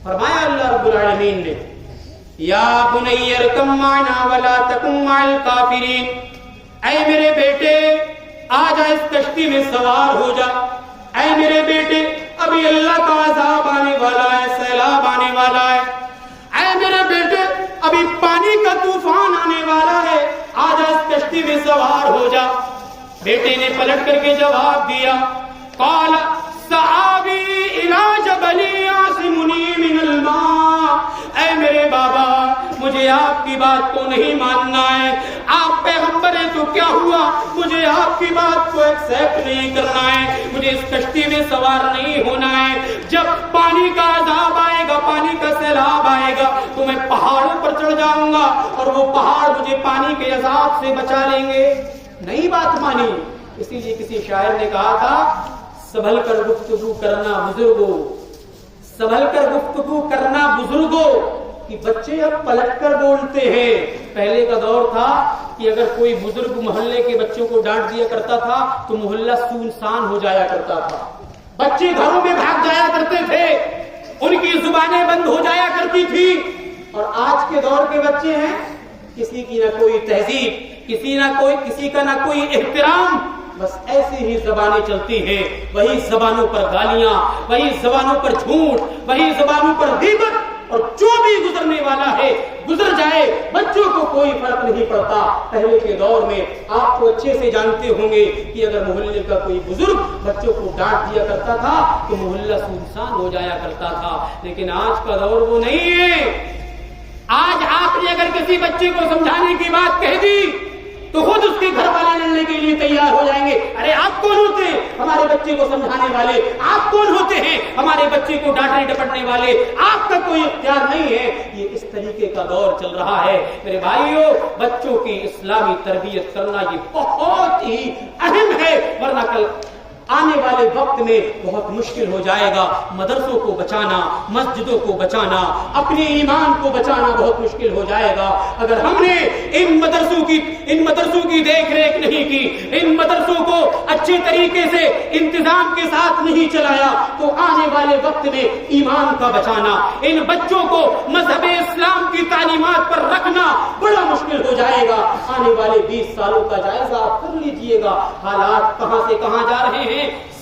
فرمایا اللہ رب العالمین نے یا بنی ارکم معنا ولا تکن مع الکافرین. اے میرے بیٹے آجا اس کشتی میں سوار ہو جا. اے میرے بیٹے ابھی اللہ کا عذاب آنے والا ہے، سیلاب آنے والا ہے. اے میرے بیٹے ابھی پانی کا طوفان آنے والا ہے، آجا اس کشتی میں پہ سوار ہو جا. بیٹے نے پلٹ کر کے جواب دیا قال صحابی الی جبل یعصمنی من الماء. اے میرے بابا مجھے آپ کی بات کو نہیں ماننا ہے, آپ پیغمبر ہیں تو کیا ہوا, مجھے آپ کی بات کو ایکسپٹ نہیں کرنا ہے, مجھے اس کشتی میں سوار نہیں ہونا ہے. جب پانی کا عذاب آئے گا, پانی کا سیلاب آئے گا تو میں پہاڑوں پر چڑھ جاؤں گا اور وہ پہاڑ مجھے پانی کے عذاب سے بچا لیں گے. نہیں بات مانی. اسی لیے کسی شاعر نے کہا تھا سنبھل کر گفتگو کرنا بزرگوں, سنبھل کر گفتگو کرنا بزرگوں, کہ بچے اب پلٹ کر بولتے ہیں. پہلے کا دور تھا کہ اگر کوئی بزرگ محلے کے بچوں کو ڈانٹ دیا کرتا تھا تو محلہ سنسان ہو جایا کرتا تھا, بچے گھروں میں بھاگ جایا کرتے تھے, ان کی زبانیں بند ہو جایا کرتی تھی. اور آج کے دور کے بچے ہیں کسی کی نہ کوئی تہذیب, کسی کا نہ کوئی احترام, بس ایسی ہی زبانیں چلتی ہیں, وہی زبانوں پر گالیاں, وہی زبانوں پر جھوٹ, وہی زبانوں پر غیبت, اور جو بھی گزرنے والا ہے گزر جائے, بچوں کو کوئی فرق نہیں پڑتا. پہلے کے دور میں آپ کو اچھے سے جانتے ہوں گے کہ اگر محلے کا کوئی بزرگ بچوں کو ڈانٹ دیا کرتا تھا تو محلہ سنسان ہو جایا کرتا تھا. لیکن آج کا دور وہ نہیں ہے. آج آپ نے اگر کسی بچے کو سمجھانے کی بات کہہ دی تو خود اس کے گھر والے لڑنے کے لیے تیار ہو جائیں گے. ارے آپ کون ہوتے ہیں ہمارے بچے کو سمجھانے والے, آپ کون ہوتے ہیں ہمارے بچے کو ڈانٹنے ڈپٹنے والے, آپ کا کوئی اختیار نہیں ہے. یہ اس طریقے کا دور چل رہا ہے. میرے بھائیوں, بچوں کی اسلامی تربیت کرنا یہ بہت ہی اہم ہے, ورنہ کل آنے والے وقت میں بہت مشکل ہو جائے گا. مدرسوں کو بچانا, مسجدوں کو بچانا, اپنے ایمان کو بچانا بہت مشکل ہو جائے گا اگر ہم نے ان مدرسوں کی دیکھ ریکھ نہیں کی, ان مدرسوں کو اچھے طریقے سے انتظام کے ساتھ نہیں چلایا. تو آنے والے وقت میں ایمان کا بچانا, ان بچوں کو مذہب اسلام کی تعلیمات پر رکھنا بڑا مشکل ہو جائے گا. آنے والے 20 سالوں کا جائزہ آپ کر لیجئے گا. حالات کہاں سے کہاں جا رہے ہیں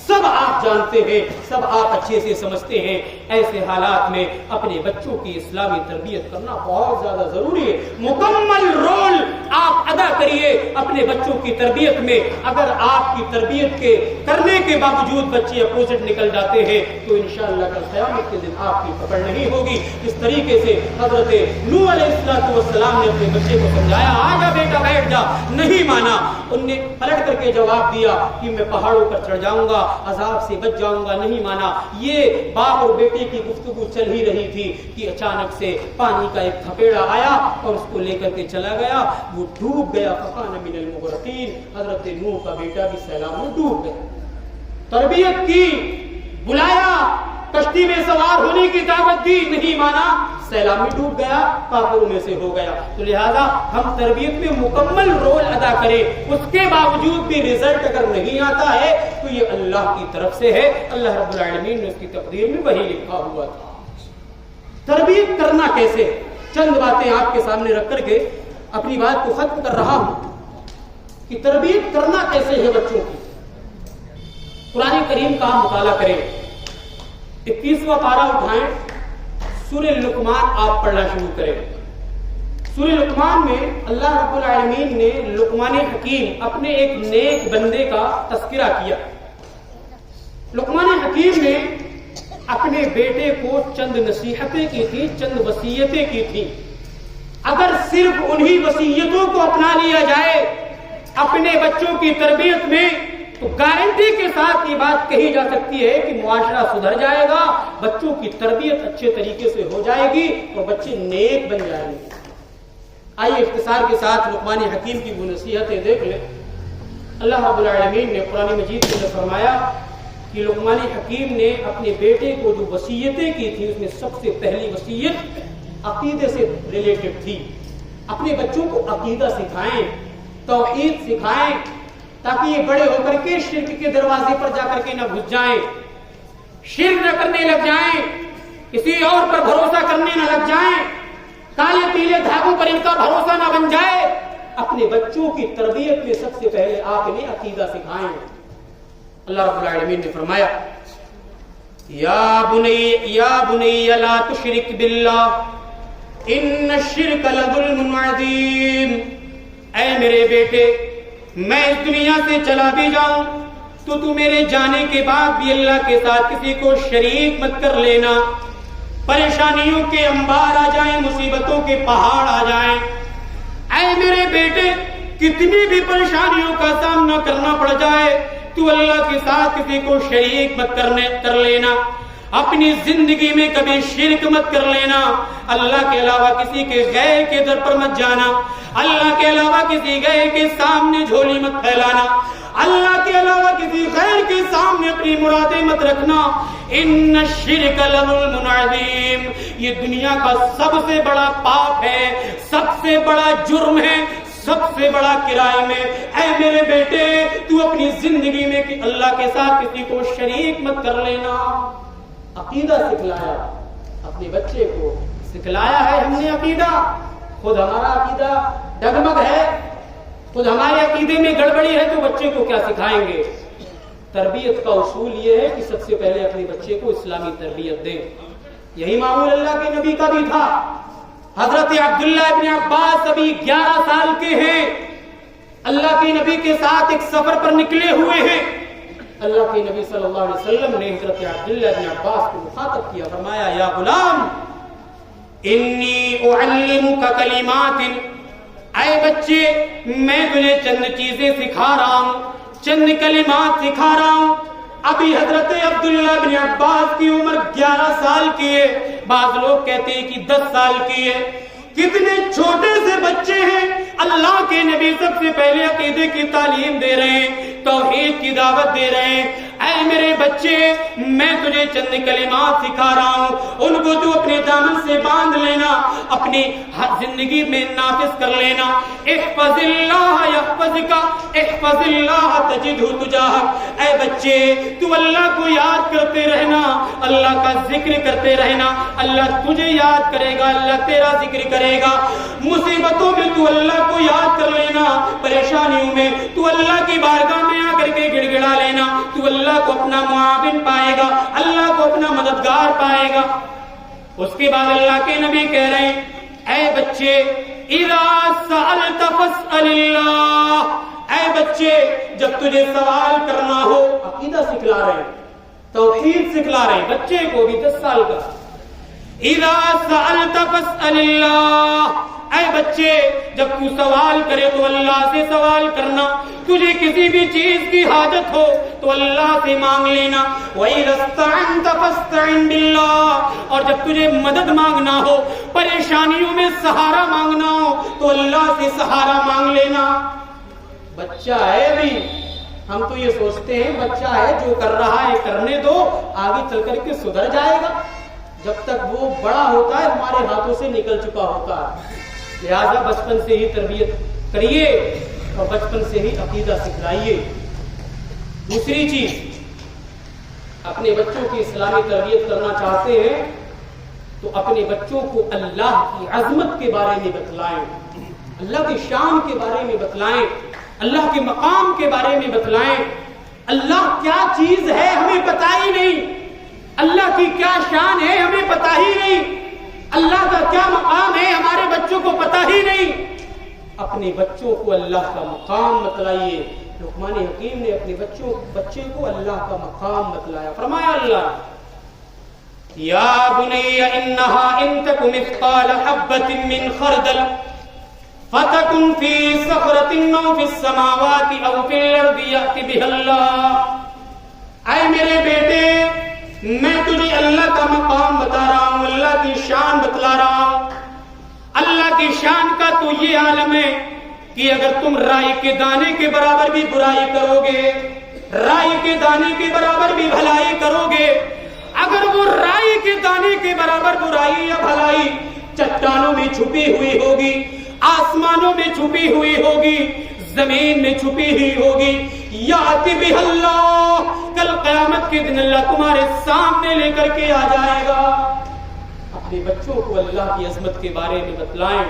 سب آپ جانتے ہیں, سب آپ اچھے سے سمجھتے ہیں. ایسے حالات میں اپنے بچوں کی اسلامی تربیت کرنا بہت زیادہ ضروری ہے. مکمل رول آپ ادا کریے اپنے بچوں کی تربیت میں. اگر آپ کی تربیت کے کرنے کے باوجود بچے اپوزٹ نکل جاتے ہیں تو انشاءاللہ کل قیامت کے دن آپ کی پکڑ نہیں ہوگی. اس طریقے سے حضرت نوح علیہ السلام نے اپنے بچے کو سمجھایا, آجا بیٹا بیٹھ جا, نہیں مانا. ان نے پلٹ کر کے جواب دیا کہ میں پہاڑوں پر چڑھ جاؤں گا, عذاب سے بچ جاؤں گا, نہیں مانا. یہ باپ اور بیٹے کی گفتگو چل ہی رہی تھی کہ اچانک سے پانی کا ایک تھپیڑا آیا اور اس کو لے کر کے چلا گیا, وہ ڈوب گیا. فکان من المغرقین, حضرت نوح کا بیٹا بھی سیلاب میں ڈوب گیا. تربیت کی, بلایا, کشتی میں سوار ہونے کی دعوت دی, نہیں مانا, سیلاب میں ڈوب گیا, کافروں میں سے ہو گیا. تو لہذا ہم تربیت میں مکمل رول ادا کریں. اس کے باوجود بھی رزلٹ اگر نہیں آتا ہے تو یہ اللہ کی طرف سے ہے. اللہ رب العالمین نے اس کی تقدیر میں وہی لکھا ہوا تھا. تربیت کرنا کیسے, چند باتیں آپ کے سامنے رکھ کر کے اپنی بات کو ختم کر رہا ہوں کہ تربیت کرنا کیسے ہے بچوں کی. قرآن کریم کا مطالعہ کریں, 21واں پارہ اٹھائیں, سورہ لقمان آپ پڑھنا شروع کریں. سورہ لقمان میں اللہ رب العالمین نے لقمان حکیم اپنے ایک نیک بندے کا تذکرہ کیا. لقمان حکیم نے اپنے بیٹے کو چند نصیحتیں کی تھی, چند وصیتیں کی تھی. اگر صرف انہی وصیتوں کو اپنا لیا جائے اپنے بچوں کی تربیت میں تو گارنٹی کے ساتھ یہ بات کہی جا سکتی ہے کہ معاشرہ سدھر جائے گا, بچوں کی تربیت اچھے طریقے سے ہو جائے گی اور بچے نیک بن جائیں گے. آئیے اختصار کے ساتھ لقمان حکیم کی وہ نصیحتیں دیکھ لیں. اللہ رب العالمین نے قرآن مجید کے اندر فرمایا کہ لقمان حکیم نے اپنے بیٹے کو جو وصیتیں کی تھی اس میں سب سے پہلی وصیت عقیدے سے ریلیٹڈ تھی. اپنے بچوں کو عقیدہ سکھائیں, توحید سکھائیں, تاکہ یہ بڑے ہو کر کے شرک کے دروازے پر جا کر کے نہ گھس جائیں, شرک نہ کرنے لگ جائیں, کسی اور پر بھروسہ کرنے نہ لگ جائیں, کالے پیلے دھاگوں پر ان کا بھروسہ نہ بن جائے. اپنے بچوں کی تربیت میں سب سے پہلے آپ انہیں عقیدہ سکھائیں. اللہ رب العالمین نے فرمایا یا بنی لا تشرک باللہ ان الشرک لظلم عظیم. اے میرے بیٹے میں اس دنیا سے چلا بھی جاؤں تو میرے جانے کے بعد بھی اللہ کے ساتھ کسی کو شریک مت کر لینا. پریشانیوں کے انبار آ جائیں, مصیبتوں کے پہاڑ آ جائیں, اے میرے بیٹے کتنی بھی پریشانیوں کا سامنا کرنا پڑ جائے تو اللہ کے ساتھ کسی کو شریک مت کر لینا. اپنی زندگی میں کبھی شرک مت کر لینا. اللہ کے علاوہ کسی کے غیر کے در پر مت جانا. اللہ کے علاوہ کسی غیر کے سامنے جھولی مت پھیلانا. اللہ کے علاوہ کسی غیر کے سامنے اپنی مرادیں مت رکھنا. ان الشرک لظلم عظیم, یہ دنیا کا سب سے بڑا پاپ ہے, سب سے بڑا جرم ہے, سب سے بڑا کرائم ہے. اے میرے بیٹے تو اپنی زندگی میں کہ اللہ کے ساتھ کسی کو شریک مت کر لینا. عقیدہ سکھلایا, اپنے بچے کو سکھلایا ہے ہم نے عقیدہ. خود ہمارا عقیدہ ڈگمگ ہے, خود ہمارے عقیدے میں گڑبڑی ہے تو بچے کو کیا سکھائیں گے؟ تربیت کا اصول یہ ہے کہ سب سے پہلے اپنے بچے کو اسلامی تربیت دیں. یہی معمول اللہ کے نبی کا بھی تھا. حضرت عبداللہ ابن عباس ابھی 11 سال کے ہیں, اللہ کے نبی کے ساتھ ایک سفر پر نکلے ہوئے ہیں. اللہ کے نبی صلی اللہ علیہ وسلم نے حضرت عبداللہ ابن عباس کو مخاطب کیا, فرمایا یا غلام انی اعلمک کلمات, اے بچے میں تجھے چند چیزیں سکھا رہا ہوں, چند کلمات سکھا رہا ہوں. ابھی حضرت عبداللہ بن عباس کی عمر 11 سال کی ہے, بعض لوگ کہتے ہیں کہ 10 سال کی ہے. کتنے چھوٹے سے بچے ہیں. اللہ کے نبی سب سے پہلے عقیدے کی تعلیم دے رہے ہیں, توحید کی دعوت دے رہے ہیں. اے میرے بچے میں تجھے چند کلمات سکھا رہا ہوں, ان کو تو اپنے دامن سے باندھ لینا, اپنی ہر زندگی میں نافذ کر لینا. احفظ اللہ یحفظک, احفظ اللہ تجدہ تجاہک. اے بچے تو اللہ کو یاد کرتے رہنا, اللہ کا ذکر کرتے رہنا, اللہ تجھے یاد کرے گا, اللہ تیرا ذکر کرے گا. مصیبتوں میں تو اللہ کو یاد کر لینا, پریشانیوں میں تو اللہ کی بارگاہ میں آ کر کے گڑ گڑا لینا, تو اللہ کو اپنا معاون پائے گا, اللہ کو اپنا مددگار پائے گا. اس کے بعد اللہ کے نبی کہہ رہے ہیں اے بچے اذا سألت فاسأل اللہ, اے بچے جب تجھے سوال کرنا ہو, عقیدہ سکھلا رہے ہیں, توحید سکھلا رہے ہیں بچے کو بھی 10 سال کا. اذا سألت فاسأل اللہ, اے بچے جب تو سوال کرے تو اللہ سے سوال کرنا. تجھے کسی بھی چیز کی حاجت ہو تو اللہ سے مانگ لینا. وَإِذَا اسْتَعَنْتَ فَاسْتَعِنْ بِاللَّهِ, اور جب تجھے مدد مانگنا ہو, پریشانیوں میں سہارا مانگنا ہو تو اللہ سے سہارا مانگ لینا. بچہ ہے بھی, ہم تو یہ سوچتے ہیں بچہ ہے جو کر رہا ہے کرنے دو, آگے چل کر کے سدھر جائے گا. جب تک وہ بڑا ہوتا ہے ہمارے ہاتھوں سے نکل چکا ہوتا ہے. لہذا بچپن سے ہی تربیت کریے اور بچپن سے ہی عقیدہ سکھلائیے. دوسری چیز, اپنے بچوں کی اسلامی تربیت کرنا چاہتے ہیں تو اپنے بچوں کو اللہ کی عظمت کے بارے میں بتلائیں, اللہ کی شان کے بارے میں بتلائیں, اللہ کے مقام کے بارے میں بتلائیں. اللہ کیا چیز ہے ہمیں پتہ ہی نہیں, اللہ کی کیا شان ہے ہمیں پتہ ہی نہیں, اللہ کا کیا مقام ہے ہمارے بچوں کو پتہ ہی نہیں. اپنے بچوں کو اللہ کا مقام بتلائیے. لقمان حکیم نے اپنے بچے کو اللہ کا مقام بتلایا. فرمایا اللہ یا بنی انہا ان تک مثقال حبۃ من خردل فتکن فی صخرۃ او فی السماوات او فی الارض یأت بها اللہ. اے میرے بیٹے میں تجھے اللہ کا مقام بتا رہا ہوں, اللہ کی شان بتلا رہا ہوں. اللہ کی شان کا تو یہ عالم ہے کہ اگر تم رائی کے دانے کے برابر بھی برائی کرو گے, رائی کے دانے کے برابر بھی بھلائی کرو گے, اگر وہ رائی کے دانے کے برابر برائی یا بھلائی چٹانوں میں چھپی ہوئی ہوگی, آسمانوں میں چھپی ہوئی ہوگی, زمین میں چھپی ہوئی ہوگی, یأت بہ اللہ, کل قیامت کے دن اللہ تمہارے سامنے لے کر کے آ جائے گا. اپنے بچوں کو اللہ کی عظمت کے بارے میں بتلائیں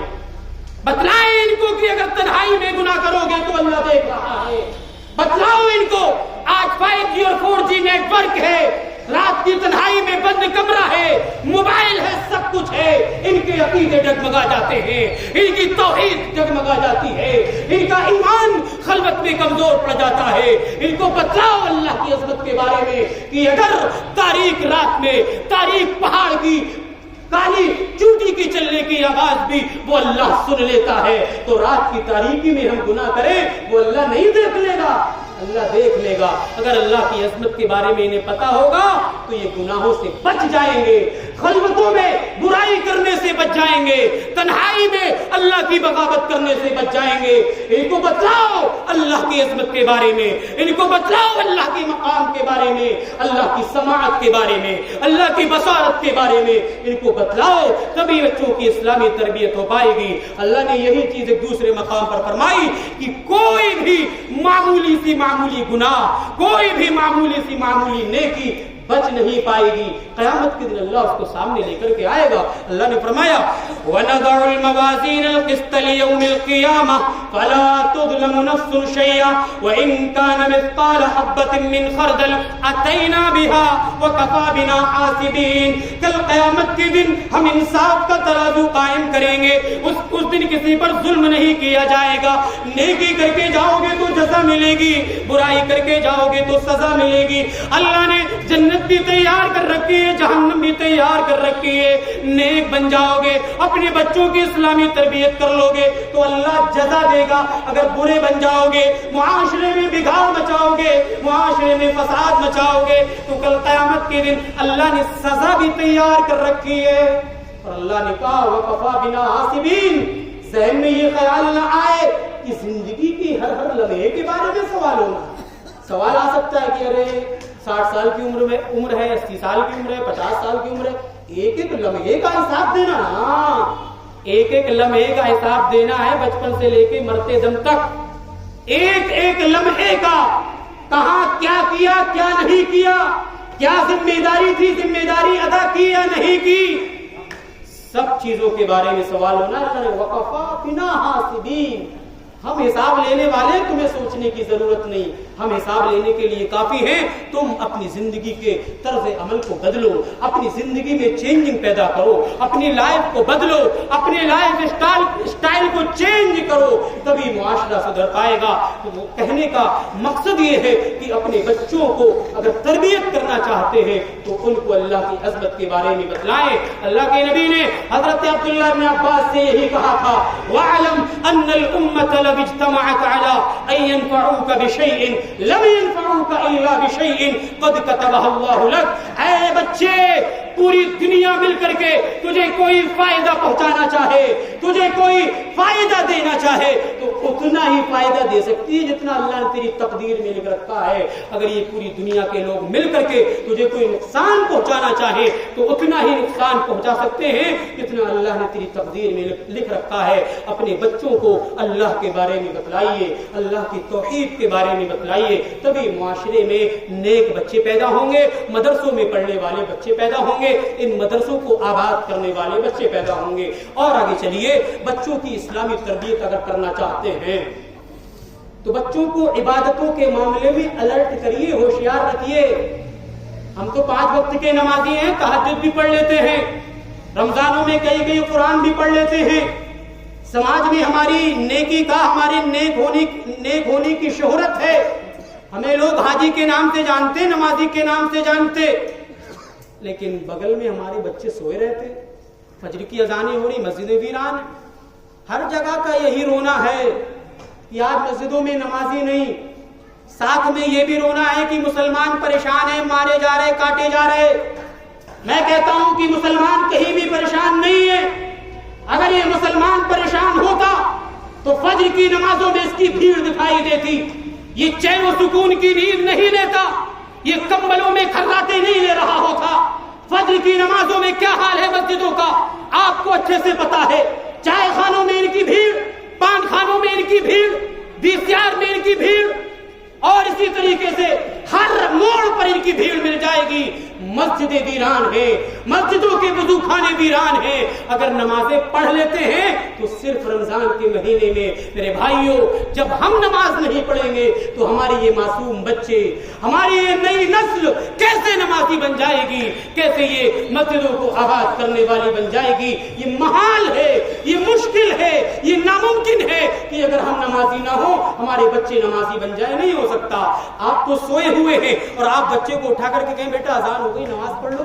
ان کو کہ اگر تنہائی میں گناہ کرو گے تو اللہ دیکھ رہا ہے. بتلاؤ ان کو آج 5G اور 4G نیٹ ورک ہے, رات کی تنہائی میں بند کمرہ ہے, موبائل ہے, سب کچھ ہے, ان کے عقیدے ڈگمگا جاتے ہیں، ان کی توحید ڈگمگا جاتی ہے، ان کا ایمان خلوت میں کمزور پڑ جاتا ہے۔ ان کو بتلاؤ اللہ کی عظمت کے بارے میں کہ اگر تاریک رات میں تاریک پہاڑ کی کالی چوٹی کی چلنے کی آواز بھی وہ اللہ سن لیتا ہے، تو رات کی تاریکی میں ہم گناہ کریں وہ اللہ نہیں دیکھ لے گا، اللہ دیکھ لے گا۔ اگر اللہ کی عظمت کے بارے میں انہیں پتا ہوگا تو یہ گناہوں سے بچ جائیں گے، خلوتوں میں برائی کرنے سے بچ جائیں گے، تنہائی میں اللہ کی بغاوت کرنے سے بچ جائیں گے۔ ان کو بتلاؤ اللہ کی عظمت کے بارے میں، ان کو بتلاؤ اللہ کے مقام کے بارے میں، اللہ کی سماعت کے بارے میں، اللہ کی بصارت کے بارے میں ان کو بتلاؤ، تبھی بچوں کی اسلامی تربیت ہو پائے گی۔ اللہ نے یہی چیز ایک دوسرے مقام پر فرمائی کہ کوئی بھی معمولی سی معمولی گناہ، کوئی بھی معمولی سی معمولی نیکی بچ نہیں پائے گی، قیامت کے دن اللہ اس کو سامنے لے کر کے آئے گا۔ اللہ نے فرمایا وَنَضَعُ الْمَوَازِينَ الْقِسْطَ لِيَوْمِ الْقِيَامَةِ فَلَا تُظْلَمُ نَفْسٌ شَيْئًا وَإِنْ كَانَ مِثْقَالَ حَبَّةٍ مِّنْ خَرْدَلٍ أَتَيْنَا بِهَا وَكَفَىٰ بِنَا حَاسِبِينَ۔ کل قیامت کے دن ہم انصاف کا ترازو قائم کریں گے، اس دن کسی پر ظلم نہیں کیا جائے گا، نیکی کر کے جاؤ گے تو جزا ملے گی، برائی کر کے جاؤ گے تو سزا ملے گی۔ اللہ نے جنت بھی تیار کر رکھی ہے، جہنم بھی تیار کر رکھی ہے، نیک بن جاؤ گے، اپنے بچوں کی اسلامی تربیت کر لو گے تو اللہ جزا دے گا، اگر برے بن جاؤ گے، معاشرے میں بگاڑ مچاؤ گے، معاشرے میں فساد مچاؤ گے تو کل قیامت کے دن اللہ نے سزا بھی تیار کر رکھی ہے۔ اور اللہ نے کہا وَكَفَىٰ بِنَا حَاسِبِينَ، ذہن میں یہ خیال نہ آئے کہ زندگی کی ہر لمحے کے بارے میں سوال ہونا۔ سوال آ سکتا ہے کہ ارے 60 سال کی عمر ہے، 80 سال کی عمر ہے، 50 سال کی عمر ہے، ایک ایک لمحے کا حساب دینا، ہاں ایک ایک لمحے کا حساب دینا ہے، بچپن سے لے کے مرتے دم تک ایک ایک لمحے کا، کہاں کیا کیا کیا نہیں کیا، کیا ذمہ داری تھی ذمہ داری ادا کی یا نہیں کی، سب چیزوں کے بارے میں سوال ہونا ہے۔ وَكَفَىٰ بِنَا حَاسِبِينَ، ہم حساب لینے والے، تمہیں سوچنے کی ضرورت نہیں، ہم حساب لینے کے لیے کافی ہیں۔ تم اپنی زندگی کے طرز عمل کو بدلو، اپنی زندگی میں چینجنگ پیدا کرو، اپنی لائف کو بدلو، اپنے لائف اسٹائل کو چینج کرو، تبھی معاشرہ سدھر پائے گا۔ تو وہ کہنے کا مقصد یہ ہے کہ اپنے بچوں کو اگر تربیت کرنا چاہتے ہیں تو ان کو اللہ کی عظمت کے بارے میں بتلائیں۔ اللہ کے نبی نے حضرت عبداللہ بن عباس سے یہی کہا تھا وَاعْلَمْ أَنَّ الْأُمَّةَ لَوِ اجْتَمَعَتْ عَلَىٰ أَن يَنفَعُوكَ بِشَيْءٍ لَمْ يَنفَعُوكَ إِلَّا بِشَيْءٍ قَدْ كَتَبَهُ اللَّهُ لَكَ۔ اے بچے، پوری دنیا مل کر کے تجھے کوئی فائدہ پہنچانا چاہے، تجھے کوئی فائدہ دینا چاہے تو اتنا ہی فائدہ دے سکتی ہے جتنا اللہ نے تیری تقدیر میں لکھ رکھا ہے۔ اگر یہ پوری دنیا کے لوگ مل کر کے تجھے کوئی نقصان پہنچانا چاہے تو اتنا ہی نقصان پہنچا سکتے ہیں جتنا اللہ نے تیری تقدیر میں لکھ رکھا ہے۔ اپنے بچوں کو اللہ کے بارے میں بتلائیے، اللہ کی توحید کے بارے میں بتلائیے، تبھی معاشرے میں نیک بچے پیدا ہوں گے، مدرسوں میں پڑھنے والے بچے پیدا ہوں گے، ان مدرسوں کو آباد کرنے والے بچے پیدا ہوں گے۔ اور آگے چلیے، بچوں کی اسلامی تربیت اگر کرنا چاہتے ہیں تو بچوں کو عبادتوں کے معاملے میں الرٹ کریے، ہوشیار رکھیے۔ ہم تو 5 وقت کے نمازی ہیں، تہجد بھی پڑھ لیتے ہیں، رمضانوں میں کئی قرآن بھی پڑھ لیتے ہیں، سماج میں ہماری نیکی کا، ہمارے نیک ہونے کی شہرت ہے، ہمیں لوگ حاجی کے نام سے جانتے، نمازی کے نام سے جانتے، لیکن بغل میں ہمارے بچے سوئے رہتے، فجر کی اذانیں ہو رہی، مسجدیں ویران ہیں، ہر جگہ کا یہی رونا ہے کہ آج مسجدوں میں نمازی نہیں، ساتھ میں یہ بھی رونا ہے کہ مسلمان پریشان ہیں، مارے جا رہے، کاٹے جا رہے۔ میں کہتا ہوں کہ مسلمان کہیں بھی پریشان نہیں ہے، اگر یہ مسلمان پریشان ہوتا تو فجر کی نمازوں میں اس کی بھیڑ دکھائی دیتی، یہ چین و سکون کی نیند نہیں لیتا، یہ کمبلوں میں کھرراتے نہیں لے رہا ہوتا۔ فجر کی نمازوں میں کیا حال ہے مسجدوں کا آپ کو اچھے سے پتا ہے، چائے خانوں میں ان کی بھیڑ، پان خانوں میں ان کی بھیڑ، VCR میں ان کی بھیڑ، اور اسی طریقے سے ہر موڑ پر ان کی بھیڑ مل جائے گی، مسجدیں ویران ہیں, مسجدوں کے وضو خانے ویران ہیں. اگر نمازیں پڑھ لیتے ہیں تو صرف رمضان کے مہینے میں میرے بھائیوں جب ہم نماز نہیں پڑھیں گے تو ہماری یہ معصوم بچے, ہماری یہ نئی نسل کیسے نمازی بن جائے گی, کیسے یہ مسجدوں کو آباد کرنے والی بن جائے گی. یہ محال ہے, یہ مشکل ہے, یہ ناممکن ہے کہ اگر ہم نمازی نہ ہوں ہمارے بچے نمازی بن جائے. نہیں ہو سکتا. آپ تو سوئے ہوئے ہیں اور آپ بچے کو اٹھا کر کے کہیں بیٹا اذان ہو گئی نماز پڑھ لو,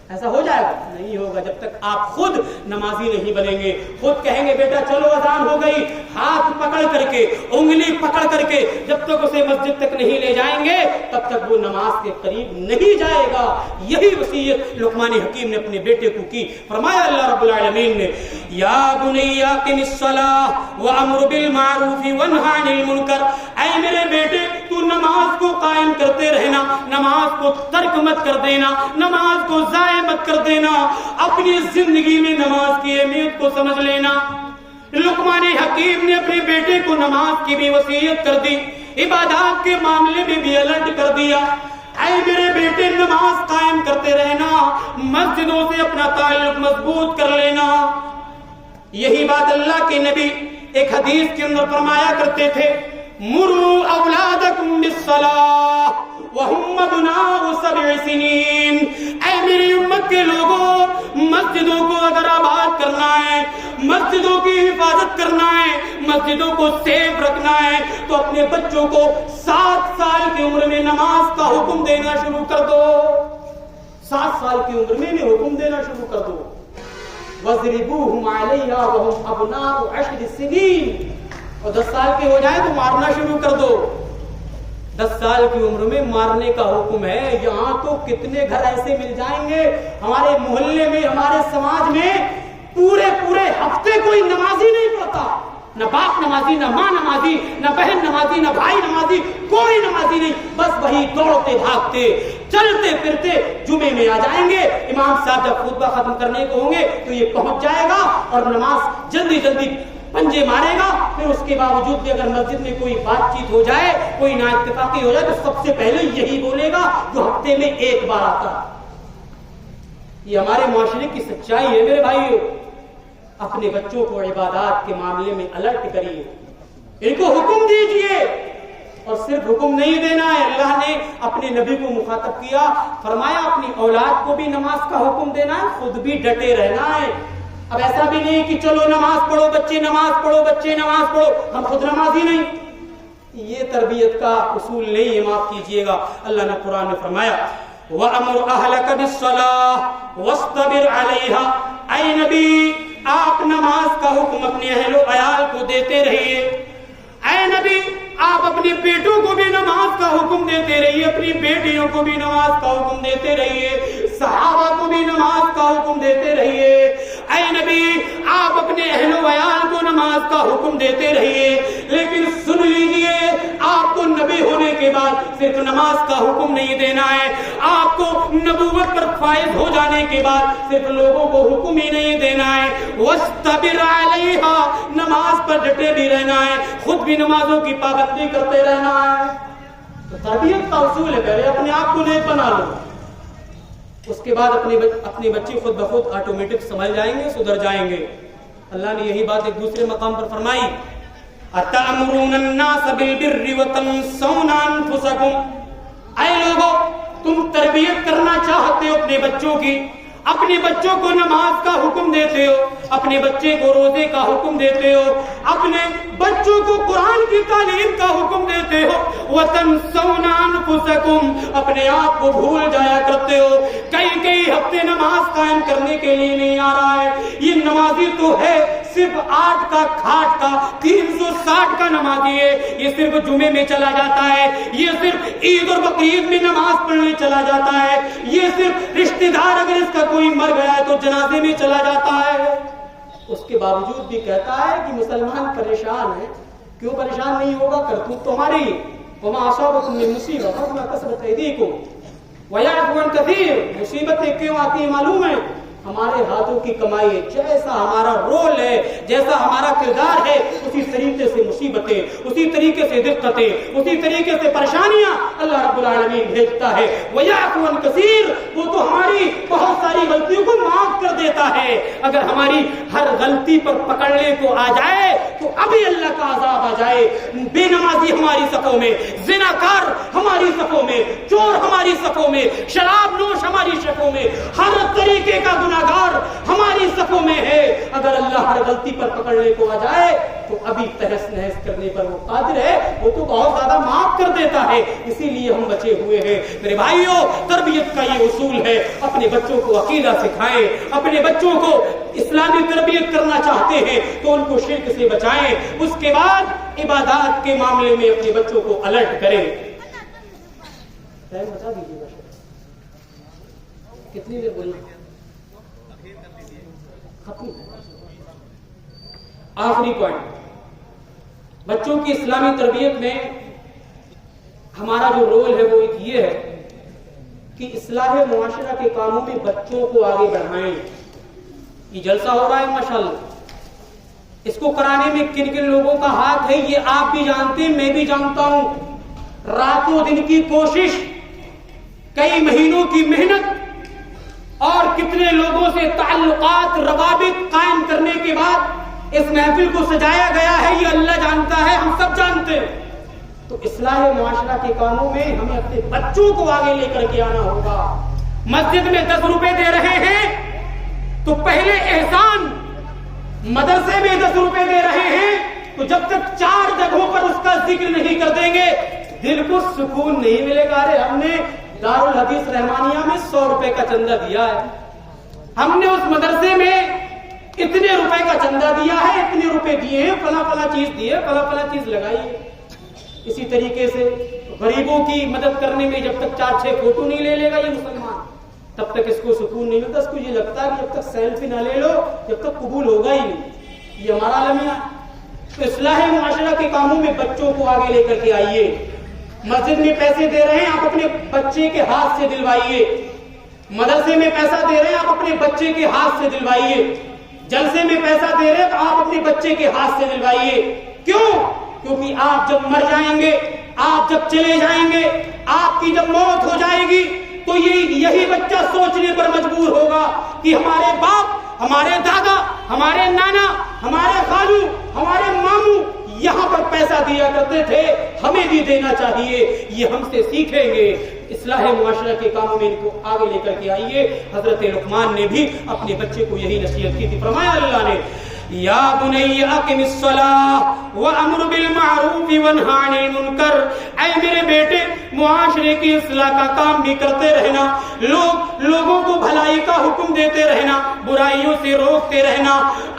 ایسا ہو جائے گا؟ نہیں ہوگا جب تک آپ خود نمازی نہیں بنیں گے. خود کہیں گے بیٹا چلو اذان ہو گئی, ہاتھ پکڑ کر کے انگلی پکڑ کر کے جب تک اسے مسجد تک نہیں لے جائیں گے تب تک وہ نماز کے قریب نہیں جائے گا. یہی وصیت لقمان حکیم نے اپنے بیٹے کو کی. فرمایا اللہ رب العالمین نے یا بنی اقم الصلاۃ وامر بالمعروف وانھ عن المنکر, اے میرے بیٹے تو نماز کو قائم کرتے رہنا, نماز کو ترک مت کر دینا, نماز کو ضائع مت کر دینا. اپنی زندگی میں نماز کی اہمیت کو سمجھ لینا. لقمان حکیم نے اپنے بیٹے کو نماز کی بھی وصیت کر دی, عبادات کے معاملے میں بھی الرٹ کر دیا. اے میرے بیٹے نماز قائم کرتے رہنا, مسجدوں سے اپنا تعلق مضبوط کر لینا. یہی بات اللہ کے نبی ایک حدیث کے اندر فرمایا کرتے تھے, مروا اولادکم بالصلاۃ وهم ابناء 7 سنین. اے میری امت کے لوگوں, مسجدوں کو اگر آباد کرنا ہے, مسجدوں کی حفاظت کرنا ہے, مسجدوں کو سیف رکھنا ہے تو اپنے بچوں کو 7 سال کی عمر میں نماز کا حکم دینا شروع کر دو. 7 سال کی عمر میں حکم دینا شروع کر دو. وَاضْرِبُوهُمْ عَلَيْهَا وَهُمْ أَبْنَاءُ 10 سنین. اور 10 سال کے ہو جائے تو مارنا شروع کر دو. 10 سال کی عمر میں مارنے کا حکم ہے. یہاں تو کتنے گھر ایسے مل جائیں گے ہمارے محلے میں, ہمارے سماج میں, پورے ہفتے کوئی نمازی نہیں پڑھتا. نہ باپ نمازی, نہ ماں نمازی, نہ بہن نمازی, نہ بھائی نمازی, کوئی نمازی نہیں. بس وہی دوڑتے بھاگتے چلتے پھرتے جمعے میں آ جائیں گے. امام صاحب جب خطبہ ختم کرنے کو ہوں گے تو یہ پہنچ جائے گا اور نماز جلدی پنجے مارے گا. پھر اس کے باوجود بھی اگر مسجد میں کوئی بات چیت ہو جائے, کوئی نا اتفاقی ہو جائے تو سب سے پہلے یہی بولے گا جو ہفتے میں ایک بار آتا. یہ ہمارے معاشرے کی سچائی ہے میرے بھائیو. اپنے بچوں کو عبادات کے معاملے میں الرٹ کریے, ان کو حکم دیجئے. اور صرف حکم نہیں دینا ہے, اللہ نے اپنے نبی کو مخاطب کیا, فرمایا اپنی اولاد کو بھی نماز کا حکم دینا ہے, خود بھی ڈٹے رہنا ہے. اب ایسا بھی نہیں کہ چلو نماز پڑھو بچے, نماز پڑھو بچے, نماز پڑھو, ہم خود نمازی نہیں. یہ تربیت کا اصول نہیں ہے, معاف کیجئے گا. اللہ نے قرآن میں فرمایا وَأَمُرْ أَهْلَكَ بِالصَّلَاةِ وَاصْطَبِرْ عَلَيْهَا. اے نبی آپ نماز کا حکم اپنے اہل و عیال کو دیتے رہیے. اے نبی آپ اپنے بیٹوں کو بھی نماز کا حکم دیتے رہیے, اپنی بیٹیوں کو بھی نماز کا حکم دیتے رہیے, صحابہ کو بھی نماز کا حکم دیتے رہیے. اے نبی آپ اپنے اہل و عیال کو نماز کا حکم دیتے رہیے. لیکن سن لیجئے, آپ کو نبی ہونے کے بعد صرف نماز کا حکم نہیں دینا ہے, آپ کو نبوت پر فائز ہو جانے کے بعد صرف لوگوں کو حکم ہی نہیں دینا ہے. وَاسْتَبِرْ عَلَيْهَا, نماز پر ڈٹے بھی رہنا ہے, خود بھی نمازوں کی پابندی کرتے رہنا ہے. تو تربیت کا اصول ہے, پہلے اپنے آپ کو نیک بنا لو, اس کے بعد اپنے بچے خود بخود آٹومیٹک سمجھ جائیں گے, سدھر جائیں گے. اللہ نے یہی بات ایک دوسرے مقام پر فرمائی, أَتَأْمُرُونَ النَّاسَ بِالْبِرِّ وَتَنْسَوْنَ أَنفُسَكُمْ. اے لوگو تم تربیت کرنا چاہتے ہو اپنے بچوں کی, اپنے بچوں کو نماز کا حکم دیتے ہو, اپنے بچے کو روزے کا حکم دیتے ہو, اپنے بچوں کو قرآن کی تعلیم کا حکم دیتے ہو. وَتَنْسَوْنَ أَنفُسَكُمْ, اپنے آپ کو بھول جایا کرتے ہو. کئی ہفتے نماز قائم کرنے کے لیے نہیں آ رہا ہے. یہ نمازی تو ہے صرف 8 کا کھاٹ کا, 360 کا نمازی ہے. یہ صرف جمعے میں چلا جاتا ہے, یہ صرف عید اور بقرعید میں نماز پڑھنے چلا جاتا ہے, یہ صرف رشتہ دار اگر اس کا کوئی مر گیا ہے تو جنازے میں چلا جاتا ہے. اس کے باوجود بھی کہتا ہے کہ مسلمان پریشان ہے. کیوں پریشان نہیں ہوگا؟ کرتوت تمہاری. وما اصابکم من مصیبۃ فبما کسبت ایدیکم ویعفو عن کثیر. مصیبتیں کیوں آتی ہیں معلوم ہے؟ ہمارے ہاتھوں کی کمائی ہے، جیسا ہمارا رول ہے، جیسا ہمارا کردار ہے، اسی طریقے سے مصیبتیں، اسی طریقے سے دقتیں، اسی طریقے سے پریشانیاں اللہ رب العالمین بھیجتا ہے۔ وَيَعْفُو عَنْ كَثِيرٍ، وہ تو ہماری بہت ساری غلطیوں کو معاف کر دیتا ہے۔ اگر ہماری ہر غلطی پر پکڑنے کو آ جائے تو ابھی اللہ کا عذاب آ جائے، بے نمازی ہماری صفوں میں، زناکار ہماری صفوں میں، چور ہماری صفوں میں، شراب نوش ہماری صفوں میں، ہر طریقے کا گناہگار ہماری صفوں میں ہے، اگر اللہ ہر غلطی پر پکڑنے کو آ جائے تو ابھی تہس نہس کرنے پر وہ قادر ہے، وہ تو بہت زیادہ معاف کر دیتا ہے۔ اسی لیے ہم بچے ہوئے ہیں۔ میرے بھائیوں، تربیت کا یہ اصول ہے، اپنے بچوں کو عقیدہ سکھائیں، اپنے بچوں کو اسلامی تربیت کرنا چاہتے ہیں تو ان کو شرک سے بچائیں، اس کے بعد عبادات کے معاملے میں اپنے بچوں کو الرٹ کریں۔ بتا دیجیے گا کتنی دیر بولنا ختم؟ آخری پوائنٹ، بچوں کی اسلامی تربیت میں ہمارا جو رول ہے وہ ایک یہ ہے کہ اصلاح معاشرہ کے کاموں میں بچوں کو آگے بڑھائیں۔ یہ جلسہ ہو رہا ہے ماشاءاللہ، اس کو کرانے میں کن کن لوگوں کا ہاتھ ہے یہ آپ بھی جانتے ہیں، میں بھی جانتا ہوں۔ راتوں دن کی کوشش، کئی مہینوں کی محنت اور کتنے لوگوں سے تعلقات، روابط قائم کرنے کے بعد اس محفل کو سجایا گیا ہے، یہ اللہ جانتا ہے، ہم سب جانتے ہیں۔ تو اصلاح معاشرہ کے کاموں میں ہمیں اپنے بچوں کو آگے لے کر کے آنا ہوگا۔ مسجد میں 10 روپے دے رہے ہیں تو پہلے احسان، مدرسے میں 10 روپے دے رہے ہیں تو جب تک 4 جگہوں پر اس کا ذکر نہیں کر دیں گے دل کو سکون نہیں ملے گا۔ ارے ہم نے دارالحدیث رحمانیہ میں 100 روپے کا چندہ دیا ہے، ہم نے اس مدرسے میں اتنے روپے کا چندہ دیا ہے، اتنے روپے دیے ہیں، فلاں فلاں چیز دیے، فلاں فلاں چیز لگائی ہے۔ اسی طریقے سے غریبوں کی مدد کرنے میں جب تک 4-6 فوٹو نہیں لے گا یہ مسلمان، تب تک اس کو سکون نہیں ملتا۔ اس کو یہ لگتا ہے کہ جب تک سیلفی نہ لے لو جب تک قبول ہوگا ہی نہیں۔ یہ ہمارا المیہ۔ تو اصلاح معاشرہ کے کاموں میں بچوں کو آگے لے کر کے آئیے۔ مسجد میں پیسے دے رہے ہیں، آپ اپنے بچے کے ہاتھ سے دلوائیے۔ مدرسے میں پیسہ دے رہے ہیں، آپ اپنے بچے کے ہاتھ سے دلوائیے۔ جلسے میں پیسہ دے رہے ہیں تو آپ اپنے بچے کے ہاتھ سے دلوائیے۔ کیوں؟ کیونکہ آپ جب مر جائیں گے، آپ جب چلے جائیں گے، آپ کی جب موت ہو جائے گی تو یہی بچہ سوچنے پر مجبور ہوگا کہ ہمارے باپ، ہمارے دادا، ہمارے نانا، ہمارے خالو، ہمارے ماموں یہاں پر پیسہ دیا کرتے تھے، ہمیں بھی دینا چاہیے۔ یہ ہم سے سیکھیں گے۔ اصلاح معاشرہ کے کاموں میں ان کو آگے لے کر کے آئیے۔ حضرت لقمان نے بھی اپنے بچے کو یہی نصیحت کی تھی۔ فرمایا اللہ نے، یا بنی اقم الصلاۃ وامر بالمعروف وانھ عن المنکر، اے میرے بیٹے معاشرے کی اصلاح کا کام بھی کرتے رہنا، لوگوں کو بھلائی کا حکم دیتے رہنا، برائیوں سے روکتے رہنا۔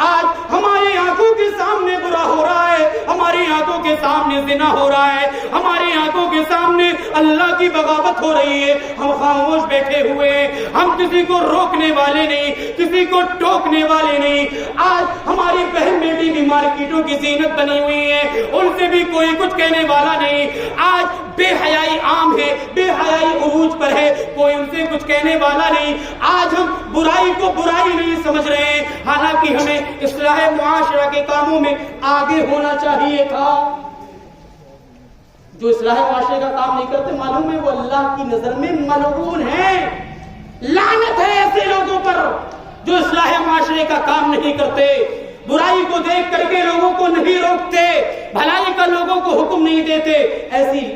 آج ہماری آنکھوں کے سامنے برا ہو رہا ہے، ہماری آنکھوں کے سامنے زنا ہو رہا ہے، ہماری آنکھوں کے سامنے اللہ کی بغاوت ہو رہی ہے، ہم خاموش بیٹھے ہوئے ہیں، ہم کسی کو روکنے والے نہیں، کسی کو ٹوکنے والے نہیں۔ آج ہماری بہن بیٹی بھی مارکیٹوں کی زینت بنی ہوئی ہے، ان سے بھی کوئی کچھ کہنے والا نہیں۔ آج بے حیائی عام ہے، بے حیائی عروج پر ہے، کوئی ان سے کچھ کہنے والا نہیں۔ آج ہم برائی کو برائی نہیں سمجھ رہے ہیں، حالانکہ ہمیں اصلاح معاشرہ کے کاموں میں آگے ہونا چاہیے تھا۔ جو اصلاح معاشرے کا کام نہیں کرتے، معلوم ہے وہ اللہ کی نظر میں ملعون ہیں۔ لعنت ہے ایسے لوگوں پر جو اصلاح معاشرے کا کام نہیں کرتے، برائی کو دیکھ کر کے لوگوں کو نہیں روکتے، بھلائی کا لوگوں کو حکم نہیں دیتے۔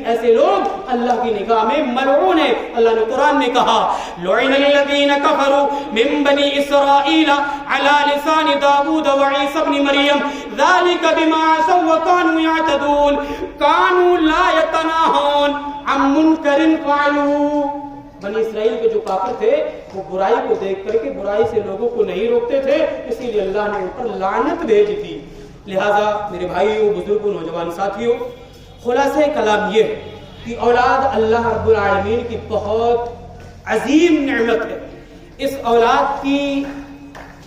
ایسے لوگ اللہ کی نگاہ میں ملعون ہیں۔ اللہ نے قرآن میں کہا، لعن الذین کفروا من بنی اسرائیل علی لسان داؤد وعیسی ابن مریم ذلک بما عصوا وکانوا یعتدون کانوا لا یتناہون عن منکر فعلوہ۔ بنی اسرائیل کے جو کافر تھے وہ برائی کو دیکھ کر کے برائی سے لوگوں کو نہیں روکتے تھے، اسی لیے اللہ نے ان پر لعنت بھیجی تھی۔ لہذا میرے بھائیوں، بزرگوں، نوجوان ساتھیوں، خلاصہ کلام یہ ہے کہ اولاد اللہ رب العالمین کی بہت عظیم نعمت ہے۔ اس اولاد کی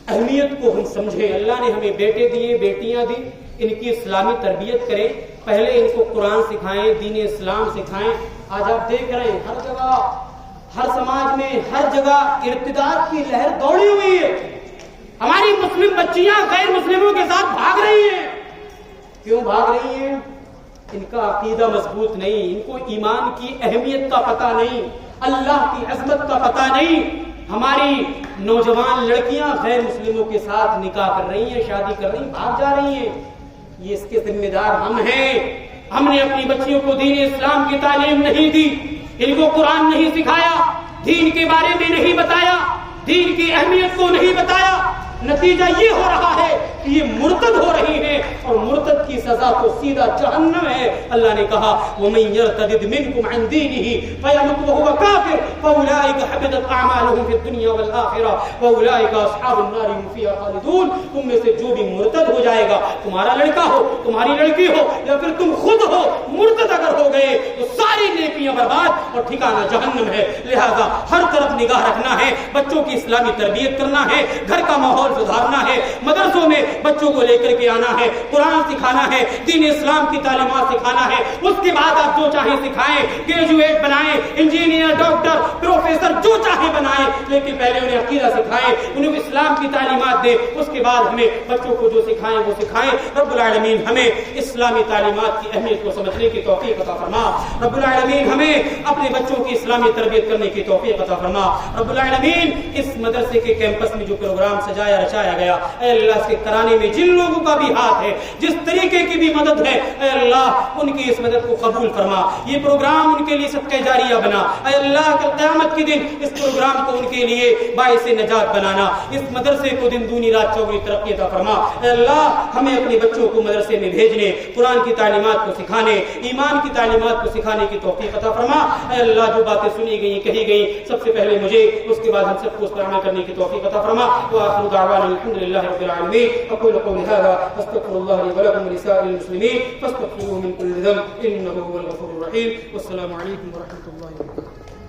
اہمیت کو ہم سمجھیں۔ اللہ نے ہمیں بیٹے دیے، بیٹیاں دی، ان کی اسلامی تربیت کریں، پہلے ان کو قرآن سکھائیں، دین اسلام سکھائیں۔ آج آپ دیکھ رہے ہیں ہر جگہ ہر سماج میں ہر جگہ ارتداد کی لہر دوڑی ہوئی ہے. ہماری مسلم بچیاں غیر مسلموں کے ساتھ بھاگ رہی ہیں. کیوں بھاگ رہی ہیں؟ ان کا عقیدہ مضبوط نہیں، ان کو ایمان کی اہمیت کا پتہ نہیں، اللہ کی عظمت کا پتہ نہیں. ہماری نوجوان لڑکیاں غیر مسلموں کے ساتھ نکاح کر رہی ہیں، شادی کر رہی ہیں، بھاگ جا رہی ہیں. یہ اس کے ذمہ دار ہم ہیں. ہم نے اپنی بچیوں کو دین اسلام کی تعلیم نہیں دی، ان کو قرآن نہیں سکھایا، دین کے بارے میں نہیں بتایا، دین کی اہمیت کو نہیں بتایا. نتیجہ یہ ہو رہا ہے کہ یہ مرتد ہو رہی ہیں، اور مرتد کی سزا تو سیدھا جہنم ہے. اللہ نے کہا وَمَن يَرْتَدِدْ مِنْكُمْ عَنْ دِينِهِ فَيَمُتْ وَهُوَ كَافِرٌ فَأُولَٰئِكَ حَبِطَتْ أَعْمَالُهُمْ فِي الدُّنْيَا وَالْآخِرَةِ وَأُولَٰئِكَ أَصْحَابُ النَّارِ هُمْ فِيهَا خَالِدُونَ. تم میں سے جو بھی مرتد ہو جائے گا، تمہارا لڑکا ہو، تمہاری لڑکی ہو، یا پھر تم خود ہو، مرتد اگر ہو گئے تو ساری نیکیاں برباد اور ٹھکانہ جہنم ہے. لہذا ہر طرف نگاہ رکھنا ہے، بچوں کی اسلامی تربیت کرنا ہے، گھر کا ماحول سدھارنا ہے، مدرسوں میں بچوں کو لے کر کے آنا ہے، قرآن سکھانا ہے، دین اسلام کی تعلیمات سکھانا ہے. اس کے بعد آپ جو چاہیں سکھائیں، گریجویٹ بنائیں، انجینئر، ڈاکٹر، پروفیسر، جو چاہیں بنائیں، لیکن پہلے انہیں عقیدہ سکھائیں، انہیں اسلام کی تعلیمات دیں. اس کے بعد ہمیں بچوں کو جو سکھائیں وہ سکھائیں. رب العالمین ہمیں اسلامی تعلیمات کی اہمیت کو سمجھنے کی توفیق عطا فرما. رب العالمین ہمیں اپنے بچوں کی اسلامی تربیت کرنے کی توفیق عطا فرما. رب العالمین اس مدرسے کے کیمپس میں جو پروگرام سجایا رچایا گیا، اے اللہ اس کے کرانے میں جن لوگوں کا بھی ہاتھ ہے، جس طریقے کی بھی مدد ہے، اے اللہ ان کی اس مدد کو قبول فرما. یہ پروگرام ان کے لیے صدقہ جاریہ بنا. اے اللہ کل قیامت کے دن اس پروگرام کو ان کے لیے باعث نجات بنانا. اس مدرسے کو دن دونی رات چوگنی ترقی عطا فرما. اے اللہ ہمیں اپنے بچوں کو مدرسے میں بھیجنے، قرآن کی تعلیمات کو سکھانے، ایمان کی تعلیمات کو سکھانے کی توفیق عطا فرما. اے اللہ جو باتیں سنی گئی کہی گئی، سب سے پہلے مجھے، اس کے بعد ہم سب کو اس پر عمل کرنے کی توفیق عطا فرما. وآخر دعوانا الحمد لله رب العالمين. أقول قولي هذا أستغفر الله لي ولكم ولسائر المسلمين فاستغفروه من كل ذنب إنه هو الغفور الرحيم. والسلام عليكم ورحمة الله وبركاته.